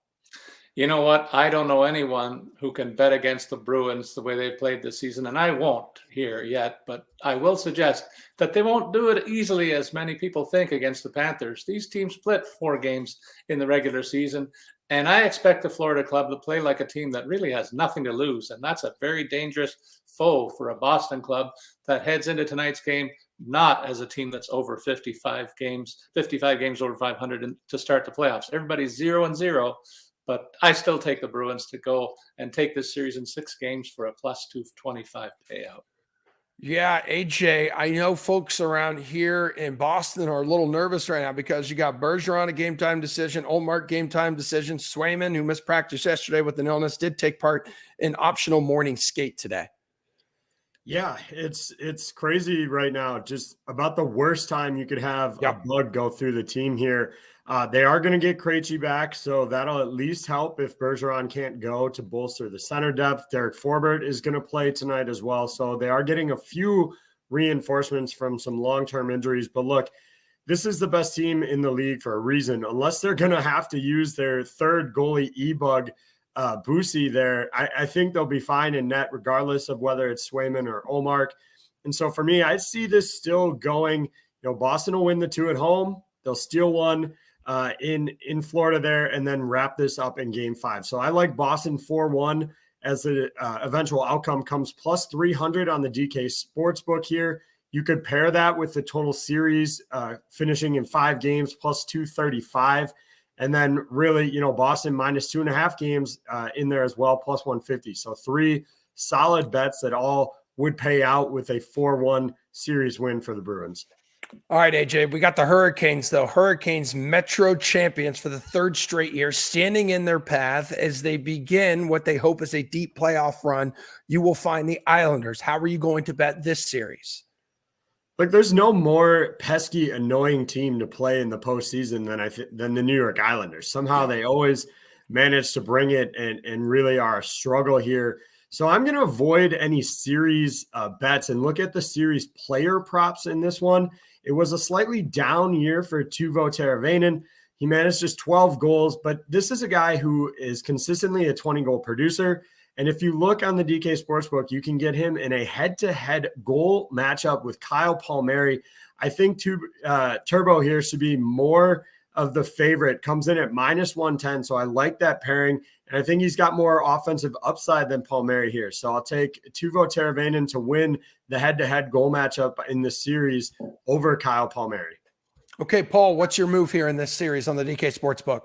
You know what? I don't know anyone who can bet against the Bruins the way they've played this season, and I won't here yet, but I will suggest that they won't do it easily as many people think against the Panthers. These teams split 4 games in the regular season, and I expect the Florida club to play like a team that really has nothing to lose, and that's a very dangerous foe for a Boston club that heads into tonight's game not as a team that's over 55 games over 500 to start the playoffs. Everybody's 0-0. But I still take the Bruins to go and take this series in 6 games for a plus 225 payout. Yeah, AJ, I know folks around here in Boston are a little nervous right now because you got Bergeron, a game-time decision, Olmark, game-time decision, Swayman, who missed practice yesterday with an illness, did take part in optional morning skate today. Yeah, it's crazy right now. Just about the worst time you could have a bug go through the team here. They are going to get Krejci back, so that'll at least help if Bergeron can't go to bolster the center depth. Derek Forbort is going to play tonight as well, so they are getting a few reinforcements from some long-term injuries. But look, this is the best team in the league for a reason. Unless they're going to have to use their third goalie E-Bug, Boosie there, I think they'll be fine in net regardless of whether it's Swayman or Olmark. And so for me, I see this still going. Boston will win the 2 at home. They'll steal 1 in Florida there and then wrap this up in game 5. So I like Boston 4-1 as the eventual outcome comes plus 300 on the DK Sportsbook here. You could pair that with the total series finishing in 5 games plus 235. And then really, Boston minus 2.5 games in there as well, plus 150. So 3 solid bets that all would pay out with a 4-1 series win for the Bruins. All right, AJ, we got the Hurricanes, though. Hurricanes Metro champions for the 3rd straight year, standing in their path as they begin what they hope is a deep playoff run. You will find the Islanders. How are you going to bet this series? Like, there's no more pesky, annoying team to play in the postseason than the New York Islanders. Somehow they always manage to bring it and really are a struggle here. So I'm going to avoid any series bets and look at the series player props in this one. It was a slightly down year for Teuvo Teravainen. He managed just 12 goals, but this is a guy who is consistently a 20-goal producer. And if you look on the DK Sportsbook, you can get him in a head-to-head goal matchup with Kyle Palmieri. I think Turbo here should be more of the favorite, comes in at -110. So I like that pairing. And I think he's got more offensive upside than Palmieri here. So I'll take Teuvo Teravainen to win the head-to-head goal matchup in the series over Kyle Palmieri. Okay, Paul, what's your move here in this series on the DK Sportsbook?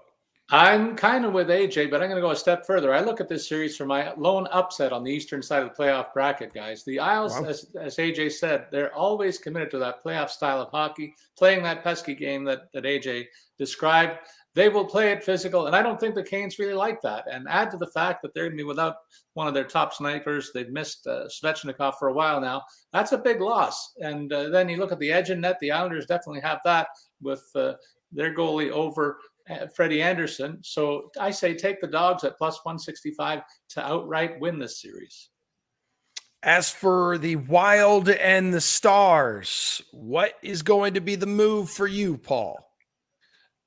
I'm kind of with AJ, but I'm going to go a step further. I look at this series for my lone upset on the eastern side of the playoff bracket, guys. The Isles, Wow. as AJ said, they're always committed to that playoff style of hockey, playing that pesky game that AJ described. They will play it physical, and I don't think the Canes really like that. And add to the fact that they're going to be without one of their top snipers. They've missed Svechnikov for a while now. That's a big loss. And then you look at the edge and net. The Islanders definitely have that with their goalie over Freddie Anderson. So I say take the Dogs at +165 to outright win this series. As for the Wild and the Stars, what is going to be the move for you, Paul?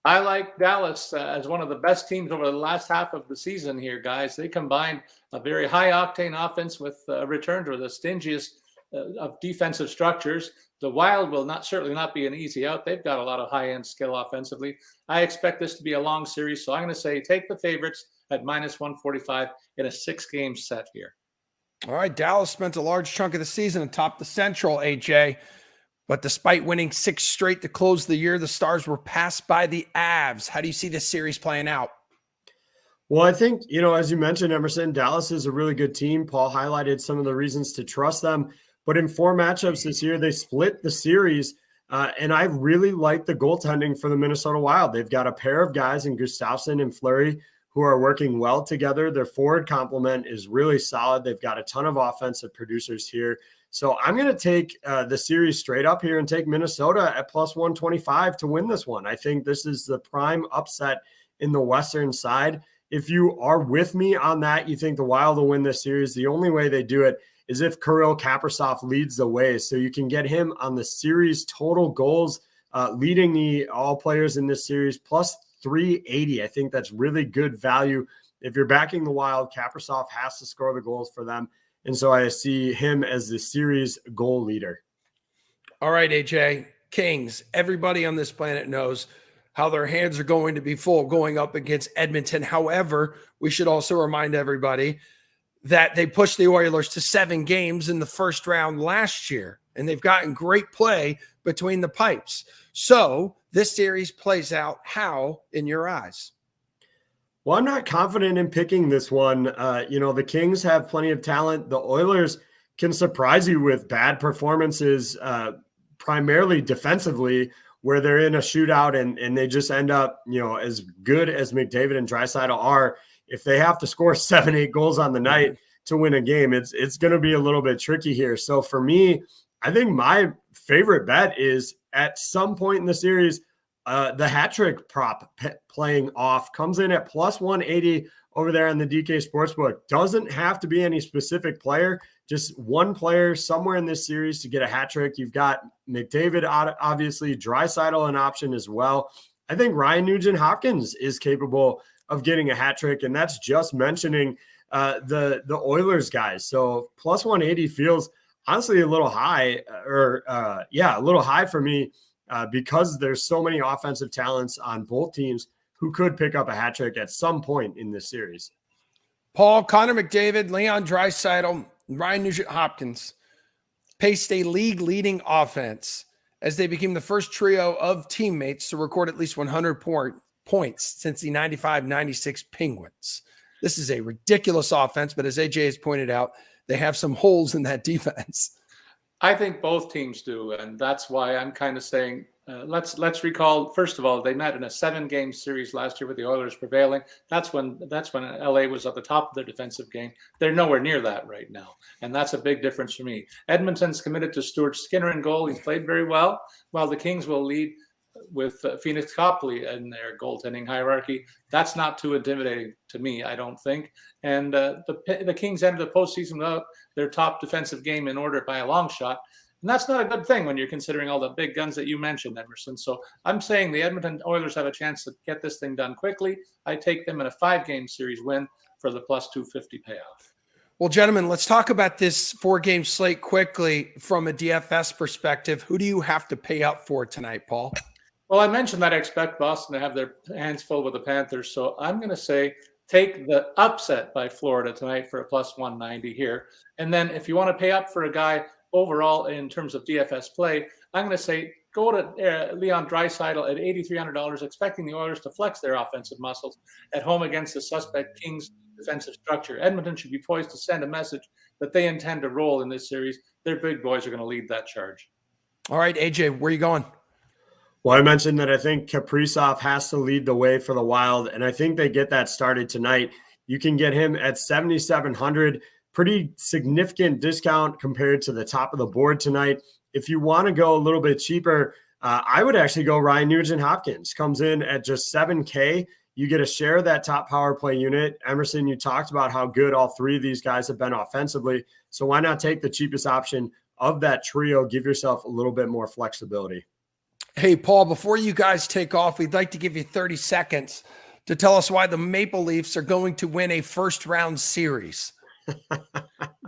I like Dallas as one of the best teams over the last half of the season here, guys. They combine a very high-octane offense with a return to the stingiest of defensive structures. The Wild will certainly not be an easy out. They've got a lot of high-end skill offensively. I expect this to be a long series, so I'm going to say take the favorites at -145 in a 6-game set here. All right, Dallas spent a large chunk of the season atop the Central, AJ. But despite winning 6 straight to close the year, the Stars were passed by the Avs. How do you see this series playing out? Well, I think, as you mentioned, Emerson, Dallas is a really good team. Paul highlighted some of the reasons to trust them. But in 4 matchups this year, they split the series. And I really like the goaltending for the Minnesota Wild. They've got a pair of guys in Gustafsson and Fleury who are working well together. Their forward complement is really solid. They've got a ton of offensive producers here. So I'm going to take the series straight up here and take Minnesota at +125 to win this one. I think this is the prime upset in the Western side. If you are with me on that, you think the Wild will win this series, the only way they do it is if Kirill Kaprizov leads the way. So you can get him on the series total goals, leading all players in this series, +380. I think that's really good value. If you're backing the Wild, Kaprizov has to score the goals for them. And so I see him as the series goal leader. All right, AJ, Kings, everybody on this planet knows how their hands are going to be full going up against Edmonton. However, we should also remind everybody that they pushed the Oilers to 7 games in the first round last year, and they've gotten great play between the pipes. So this series plays out how in your eyes? Well, I'm not confident in picking this one. The Kings have plenty of talent. The Oilers can surprise you with bad performances, primarily defensively, where they're in a shootout and they just end up, as good as McDavid and Draisaitl are. If they have to score 7-8 goals on the night to win a game, it's going to be a little bit tricky here. So for me, I think my favorite bet is at some point in the series, the hat trick prop playing off comes in at +180 over there on the DK Sportsbook. Doesn't have to be any specific player, just one player somewhere in this series to get a hat trick. You've got McDavid, obviously, Draisaitl an option as well. I think Ryan Nugent-Hopkins is capable of getting a hat trick, and that's just mentioning the Oilers guys. So +180 feels honestly a little high, a little high for me. Because there's so many offensive talents on both teams who could pick up a hat trick at some point in this series. Paul, Connor McDavid, Leon Draisaitl, Ryan Nugent-Hopkins paced a league-leading offense as they became the first trio of teammates to record at least 100 points since the 95-96 Penguins. This is a ridiculous offense, but as AJ has pointed out, they have some holes in that defense. I think both teams do, and that's why I'm kind of saying let's recall. First of all, they met in a 7-game series last year with the Oilers prevailing. That's when LA was at the top of their defensive game. They're nowhere near that right now, and that's a big difference for me. Edmonton's committed to Stuart Skinner in goal. He's played very well, while the Kings will lead with Phoenix Copley in their goaltending hierarchy. That's not too intimidating to me, I don't think. And the Kings entered the postseason without their top defensive game in order by a long shot. And that's not a good thing when you're considering all the big guns that you mentioned, Emerson. So I'm saying the Edmonton Oilers have a chance to get this thing done quickly. I take them in a 5-game series win for the +250 payoff. Well, gentlemen, let's talk about this 4-game slate quickly from a DFS perspective. Who do you have to pay up for tonight, Paul? Well, I mentioned that I expect Boston to have their hands full with the Panthers, so I'm going to say take the upset by Florida tonight for a plus 190 here. And then if you want to pay up for a guy overall in terms of DFS play, I'm going to say go to Leon Draisaitl at $8,300, expecting the Oilers to flex their offensive muscles at home against the suspect Kings defensive structure. Edmonton should be poised to send a message that they intend to roll in this series. Their big boys are going to lead that charge. All right, AJ, where are you going? Well, I mentioned that I think Kaprizov has to lead the way for the Wild, and I think they get that started tonight. You can get him at 7,700, pretty significant discount compared to the top of the board tonight. If you want to go a little bit cheaper, I would actually go Ryan Nugent-Hopkins. Comes in at just $7K. You get a share of that top power play unit. Emerson, you talked about how good all three of these guys have been offensively. So why not take the cheapest option of that trio? Give yourself a little bit more flexibility. Hey, Paul, before you guys take off, we'd like to give you 30 seconds to tell us why the Maple Leafs are going to win a first-round series.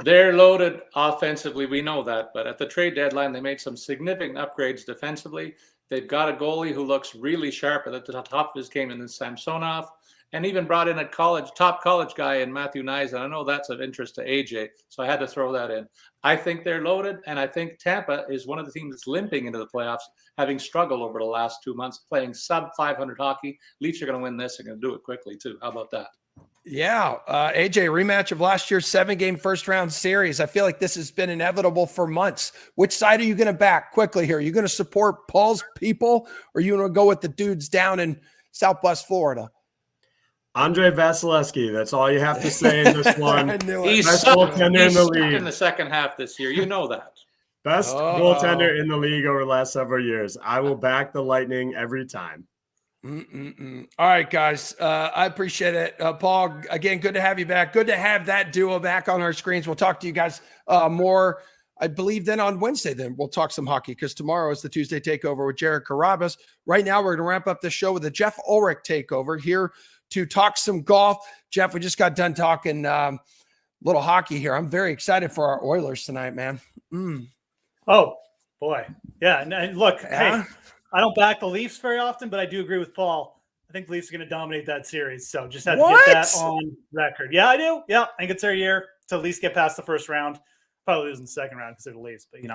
They're loaded offensively. We know that. But at the trade deadline, they made some significant upgrades defensively. They've got a goalie who looks really sharp at the top of his game in Samsonov, and even brought in a top college guy in Matthew Nyes. And I know that's of interest to AJ, so I had to throw that in. I think they're loaded, and I think Tampa is one of the teams that's limping into the playoffs, having struggled over the last 2 months, playing sub-500 hockey. Leafs are going to win this and going to do it quickly, too. How about that? Yeah, AJ, rematch of last year's 7-game first-round series. I feel like this has been inevitable for months. Which side are you going to back quickly here? Are you going to support Paul's people, or are you going to go with the dudes down in Southwest Florida? Andre Vasilevsky. That's all you have to say in this one. He's goaltender in the league in the second half this year. You know that. Best goaltender in the league over the last several years. I will back the Lightning every time. All right, guys. I appreciate it. Paul, again, good to have you back. Good to have that duo back on our screens. We'll talk to you guys more, I believe, then on Wednesday. Then we'll talk some hockey because tomorrow is the Tuesday takeover with Jared Carabas. Right now, we're going to wrap up the show with a Jeff Ulrich takeover here to talk some golf. Jeff, we just got done talking little hockey here. I'm very excited for our Oilers tonight, man. Oh, boy. Yeah. And look, hey, I don't back the Leafs very often, but I do agree with Paul. I think the Leafs are going to dominate that series. So just had to get that on record. Yeah, I do. Yeah, I think it's their year to at least get past the first round. Probably lose in the second round because they're the Leafs, but you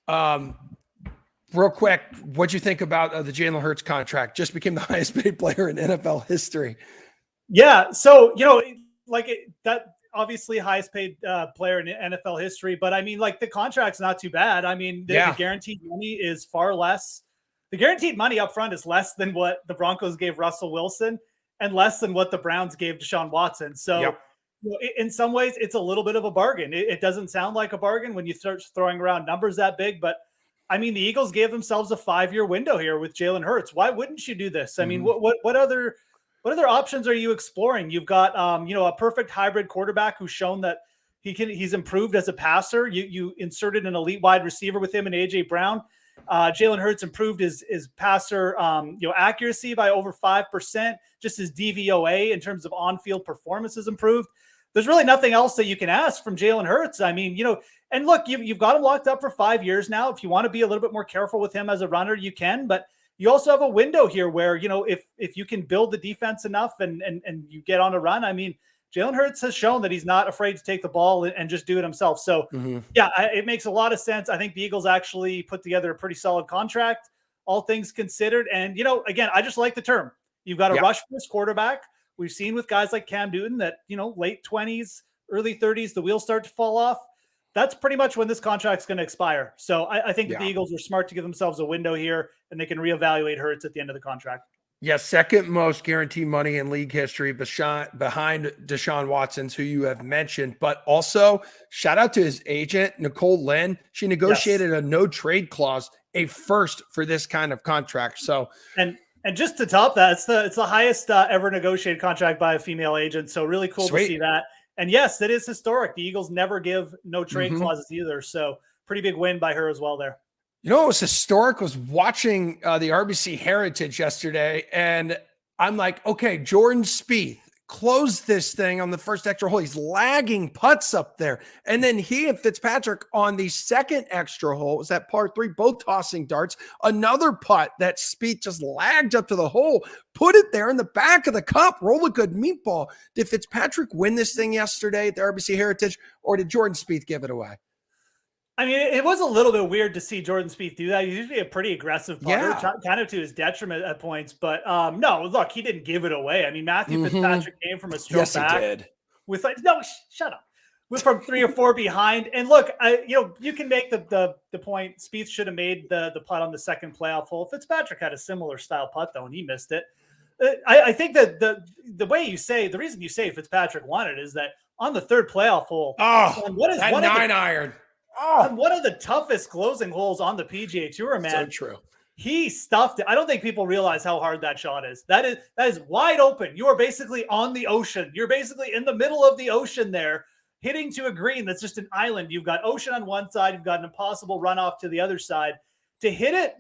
know. Real quick, what'd you think about the Jalen Hurts contract? Just became the highest paid player in NFL history. Yeah, so, you know, that obviously highest paid player in NFL history, but I mean, like, the contract's not too bad. I mean, the guaranteed money is far less. The guaranteed money up front is less than what the Broncos gave Russell Wilson and less than what the Browns gave Deshaun Watson. So you know, in some ways, it's a little bit of a bargain. It doesn't sound like a bargain when you start throwing around numbers that big, but I mean, the Eagles gave themselves a 5-year window here with Jalen Hurts. Why wouldn't you do this? I mean, what other options are you exploring? You've got, you know, a perfect hybrid quarterback who's shown that he's improved as a passer. You inserted an elite wide receiver with him and AJ Brown. Jalen Hurts improved his passer, you know, accuracy by over 5%. Just his DVOA in terms of on-field performance has improved. There's really nothing else that you can ask from Jalen Hurts. I mean, you know, and look, you've got him locked up for 5 years now. If you want to be a little bit more careful with him as a runner, you can. But you also have a window here where, you know, if you can build the defense enough and you get on a run, I mean, Jalen Hurts has shown that he's not afraid to take the ball and just do it himself. So, yeah, it makes a lot of sense. I think the Eagles actually put together a pretty solid contract, all things considered. And, you know, again, I just like the term. You've got a rush for this quarterback. We've seen with guys like Cam Newton that, you know, late 20s, early 30s, the wheels start to fall off. That's pretty much when this contract's going to expire. So I think that the Eagles are smart to give themselves a window here, and they can reevaluate Hurts at the end of the contract. Yes, second most guaranteed money in league history behind Deshaun Watson's, who you have mentioned. But also, shout out to his agent, Nicole Lynn. She negotiated a no-trade clause, a first for this kind of contract. So, and just to top that, it's the highest ever negotiated contract by a female agent. So really cool to see that. And yes, that is historic. The Eagles never give no trade clauses either. So pretty big win by her as well there. You know what was historic was watching the RBC Heritage yesterday. And I'm like, okay, Jordan Spieth, close this thing on the first extra hole. He's lagging putts up there. And then he and Fitzpatrick on the second extra hole, was that par 3, both tossing darts, another putt that Spieth just lagged up to the hole, put it there in the back of the cup, roll a good meatball. Did Fitzpatrick win this thing yesterday at the RBC Heritage, or did Jordan Spieth give it away? I mean, it was a little bit weird to see Jordan Spieth do that. He's usually a pretty aggressive putter, kind of to his detriment at points. But no, look, he didn't give it away. I mean, Matthew Fitzpatrick came from a stroke back. He did. With shut up. With from 3 or 4 behind. And look, you can make the point. Spieth should have made the putt on the second playoff hole. Fitzpatrick had a similar style putt though, and he missed it. I think that the reason you say Fitzpatrick won it is that on the third playoff hole, what is that 9-iron? On one of the toughest closing holes on the PGA Tour, man. So true. He stuffed it. I don't think people realize how hard that shot is. That is wide open. You are basically on the ocean. You're basically in the middle of the ocean there, hitting to a green that's just an island. You've got ocean on one side. You've got an impossible runoff to the other side. To hit it,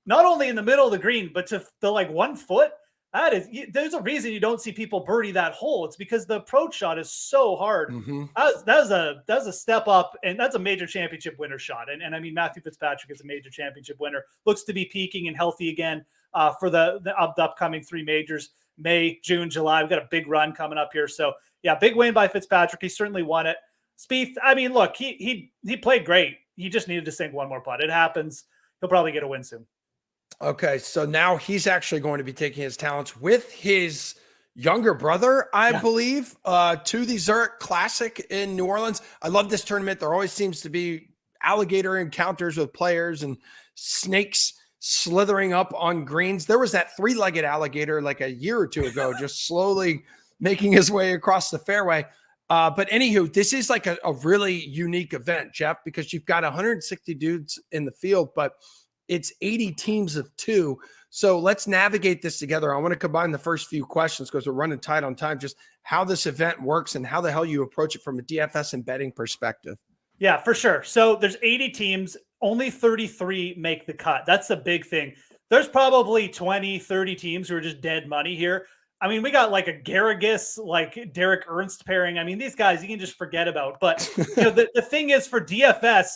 not only in the middle of the green, but to the 1 foot, there's a reason you don't see people birdie that hole. It's because the approach shot is so hard. That was a step up, and that's a major championship winner shot. And I mean, Matthew Fitzpatrick is a major championship winner. Looks to be peaking and healthy again for the upcoming 3 majors, May, June, July. We've got a big run coming up here. So yeah, big win by Fitzpatrick. He certainly won it. Spieth, I mean, look, he played great. He just needed to sink one more putt. It happens. He'll probably get a win soon. Okay, so now he's actually going to be taking his talents with his younger brother, I believe, to the Zurich Classic in New Orleans. I love this tournament. There always seems to be alligator encounters with players and snakes slithering up on greens. There was that 3-legged alligator like a year or 2 ago, just slowly making his way across the fairway. But anywho, this is like a really unique event, Jeff, because you've got 160 dudes in the field, but it's 80 teams of 2. So let's navigate this together. I want to combine the first few questions because we're running tight on time, just how this event works and how the hell you approach it from a DFS and betting perspective. Yeah, for sure. So there's 80 teams, only 33 make the cut. That's the big thing. There's probably 20, 30 teams who are just dead money here. I mean, we got like a Garrigus, like Derek Ernst pairing. I mean, these guys you can just forget about. But the thing is, for DFS,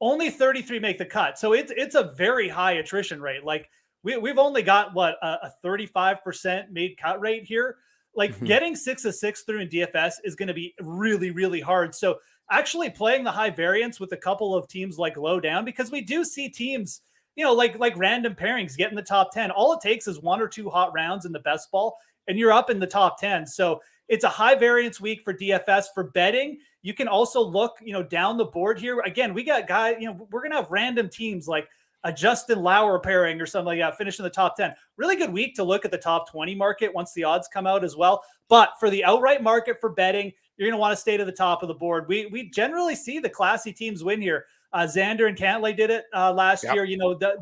only 33 make the cut. So it's a very high attrition rate. Like we've only got a 35% made cut rate here. Like getting 6 of 6 through in DFS is going to be really, really hard. So actually playing the high variance with a couple of teams like low down, because we do see teams, like random pairings get in the top 10. All it takes is 1 or 2 hot rounds in the best ball and you're up in the top 10. So it's a high variance week for DFS. For betting, you can also look, down the board here. Again, we got guys, we're going to have random teams like a Justin Lauer pairing or something like that, finish in the top 10. Really good week to look at the top 20 market once the odds come out as well. But for the outright market for betting, you're going to want to stay to the top of the board. We generally see the classy teams win here. Xander and Cantlay did it last year.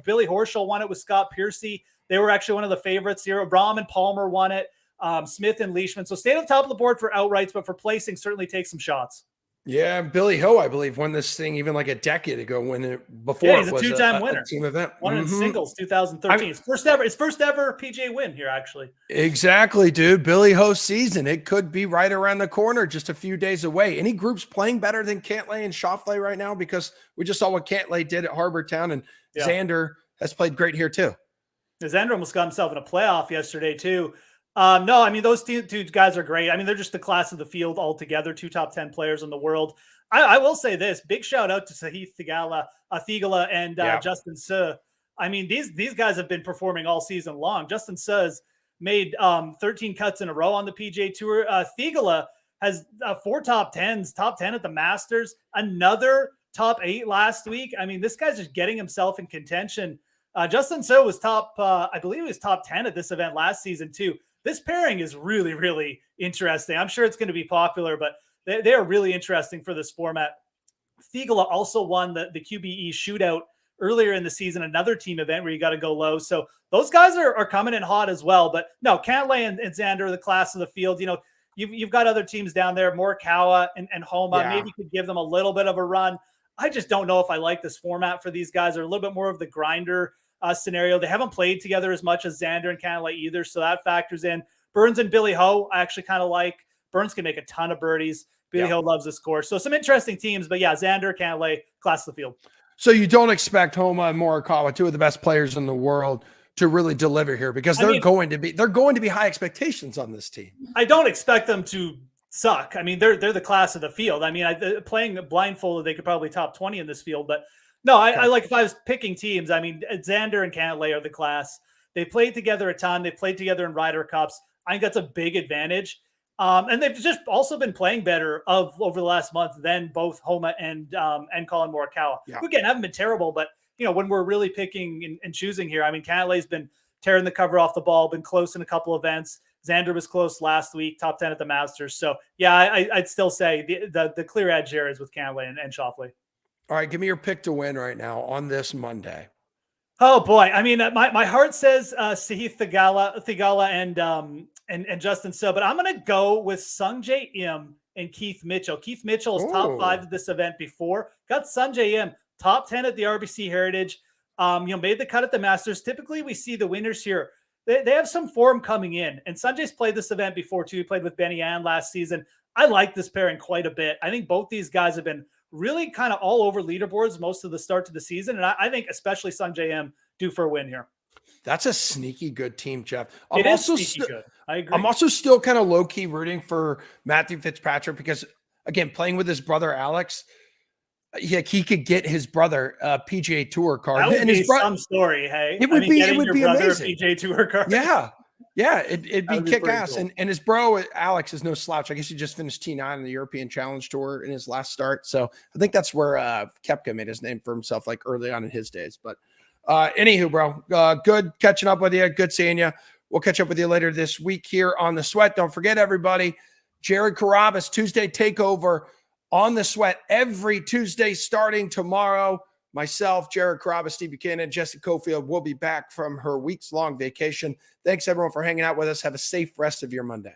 Billy Horschel won it with Scott Piercy. They were actually one of the favorites here. Rahm and Palmer won it. Smith and Leishman. So stay to the top of the board for outrights, but for placing, certainly take some shots. Yeah, Billy Ho, I believe, won this thing even like a decade ago when it before he's it was a 2-time winner. A team event. Won in singles 2013. His first ever PGA win here, actually. Exactly, dude. Billy Ho's season. It could be right around the corner, just a few days away. Any groups playing better than Cantlay and Schauffele right now? Because we just saw what Cantlay did at Harbour Town, and Xander has played great here too. Xander almost got himself in a playoff yesterday too. No, I mean, those two guys are great. I mean, they're just the class of the field altogether, 2 top 10 players in the world. I will say this, big shout out to Sahith Theegala and Justin Suh. I mean, these guys have been performing all season long. Justin Suh's made 13 cuts in a row on the PGA Tour. Theegala has 4 top 10s, top 10 at the Masters, another top 8 last week. I mean, this guy's just getting himself in contention. Justin Suh was I believe he was top 10 at this event last season too. This pairing is really, really interesting. I'm sure it's going to be popular, but they are really interesting for this format. Theegala also won the QBE shootout earlier in the season, another team event where you got to go low. So those guys are coming in hot as well. But no, Cantlay and Xander are the class of the field. You've got other teams down there, Morikawa and Homa. Yeah. Maybe you could give them a little bit of a run. I just don't know if I like this format for these guys. They're a little bit more of the grinder scenario. They haven't played together as much as Xander and Cantlay either, so that factors in. Burns and Billy Ho, I actually kind of like. Burns can make a ton of birdies. Billy Ho loves the score. So some interesting teams, but yeah, Xander, Cantlay, class of the field. So you don't expect Homa and Morikawa, two of the best players in the world, to really deliver here because they're going to be high expectations on this team. I don't expect them to suck. I mean, they're the class of the field. I mean, playing blindfolded, they could probably top 20 in this field. But no, I like if I was picking teams, I mean, Xander and Cantlay are the class. They played together a ton. They played together in Ryder Cups. I think that's a big advantage. And they've just also been playing better over the last month than both Homa and Colin Morikawa, who again haven't been terrible, but when we're really picking and choosing here, I mean, Cantlay's been tearing the cover off the ball, been close in a couple events. Xander was close last week, top 10 at the Masters. So yeah, I'd still say the clear edge here is with Cantlay and Schauffele. All right, give me your pick to win right now on this Monday. Oh boy, I mean, my heart says Sahith Theegala and Justin So, but I'm going to go with Sungjae Im and Keith Mitchell. Keith Mitchell is top 5 at this event before. Got Sungjae Im top 10 at the RBC Heritage. Made the cut at the Masters. Typically, we see the winners here. They have some form coming in, and Sungjae's played this event before too. He played with Benny Ann last season. I like this pairing quite a bit. I think both these guys have been really kind of all over leaderboards most of the start to the season, and I think especially Sungjae Im due for a win here. That's a sneaky good team, Jeff. It is sneaky good. I agree. I'm also still kind of low-key rooting for Matthew Fitzpatrick because, again, playing with his brother Alex, he could get his brother a PGA Tour card. That would be some story, hey? It would be amazing. A PGA Tour card. Yeah, it'd be kick-ass. Cool. And his bro, Alex, is no slouch. I guess he just finished T9 in the European Challenge Tour in his last start. So I think that's where Koepka made his name for himself, like early on in his days. But anywho, bro, good catching up with you. Good seeing you. We'll catch up with you later this week here on The Sweat. Don't forget, everybody, Jared Carrabis, Tuesday Takeover on The Sweat every Tuesday starting tomorrow. Myself, Jared Carrabis, Steve Buchanan, Jesse Cofield will be back from her weeks-long vacation. Thanks, everyone, for hanging out with us. Have a safe rest of your Monday.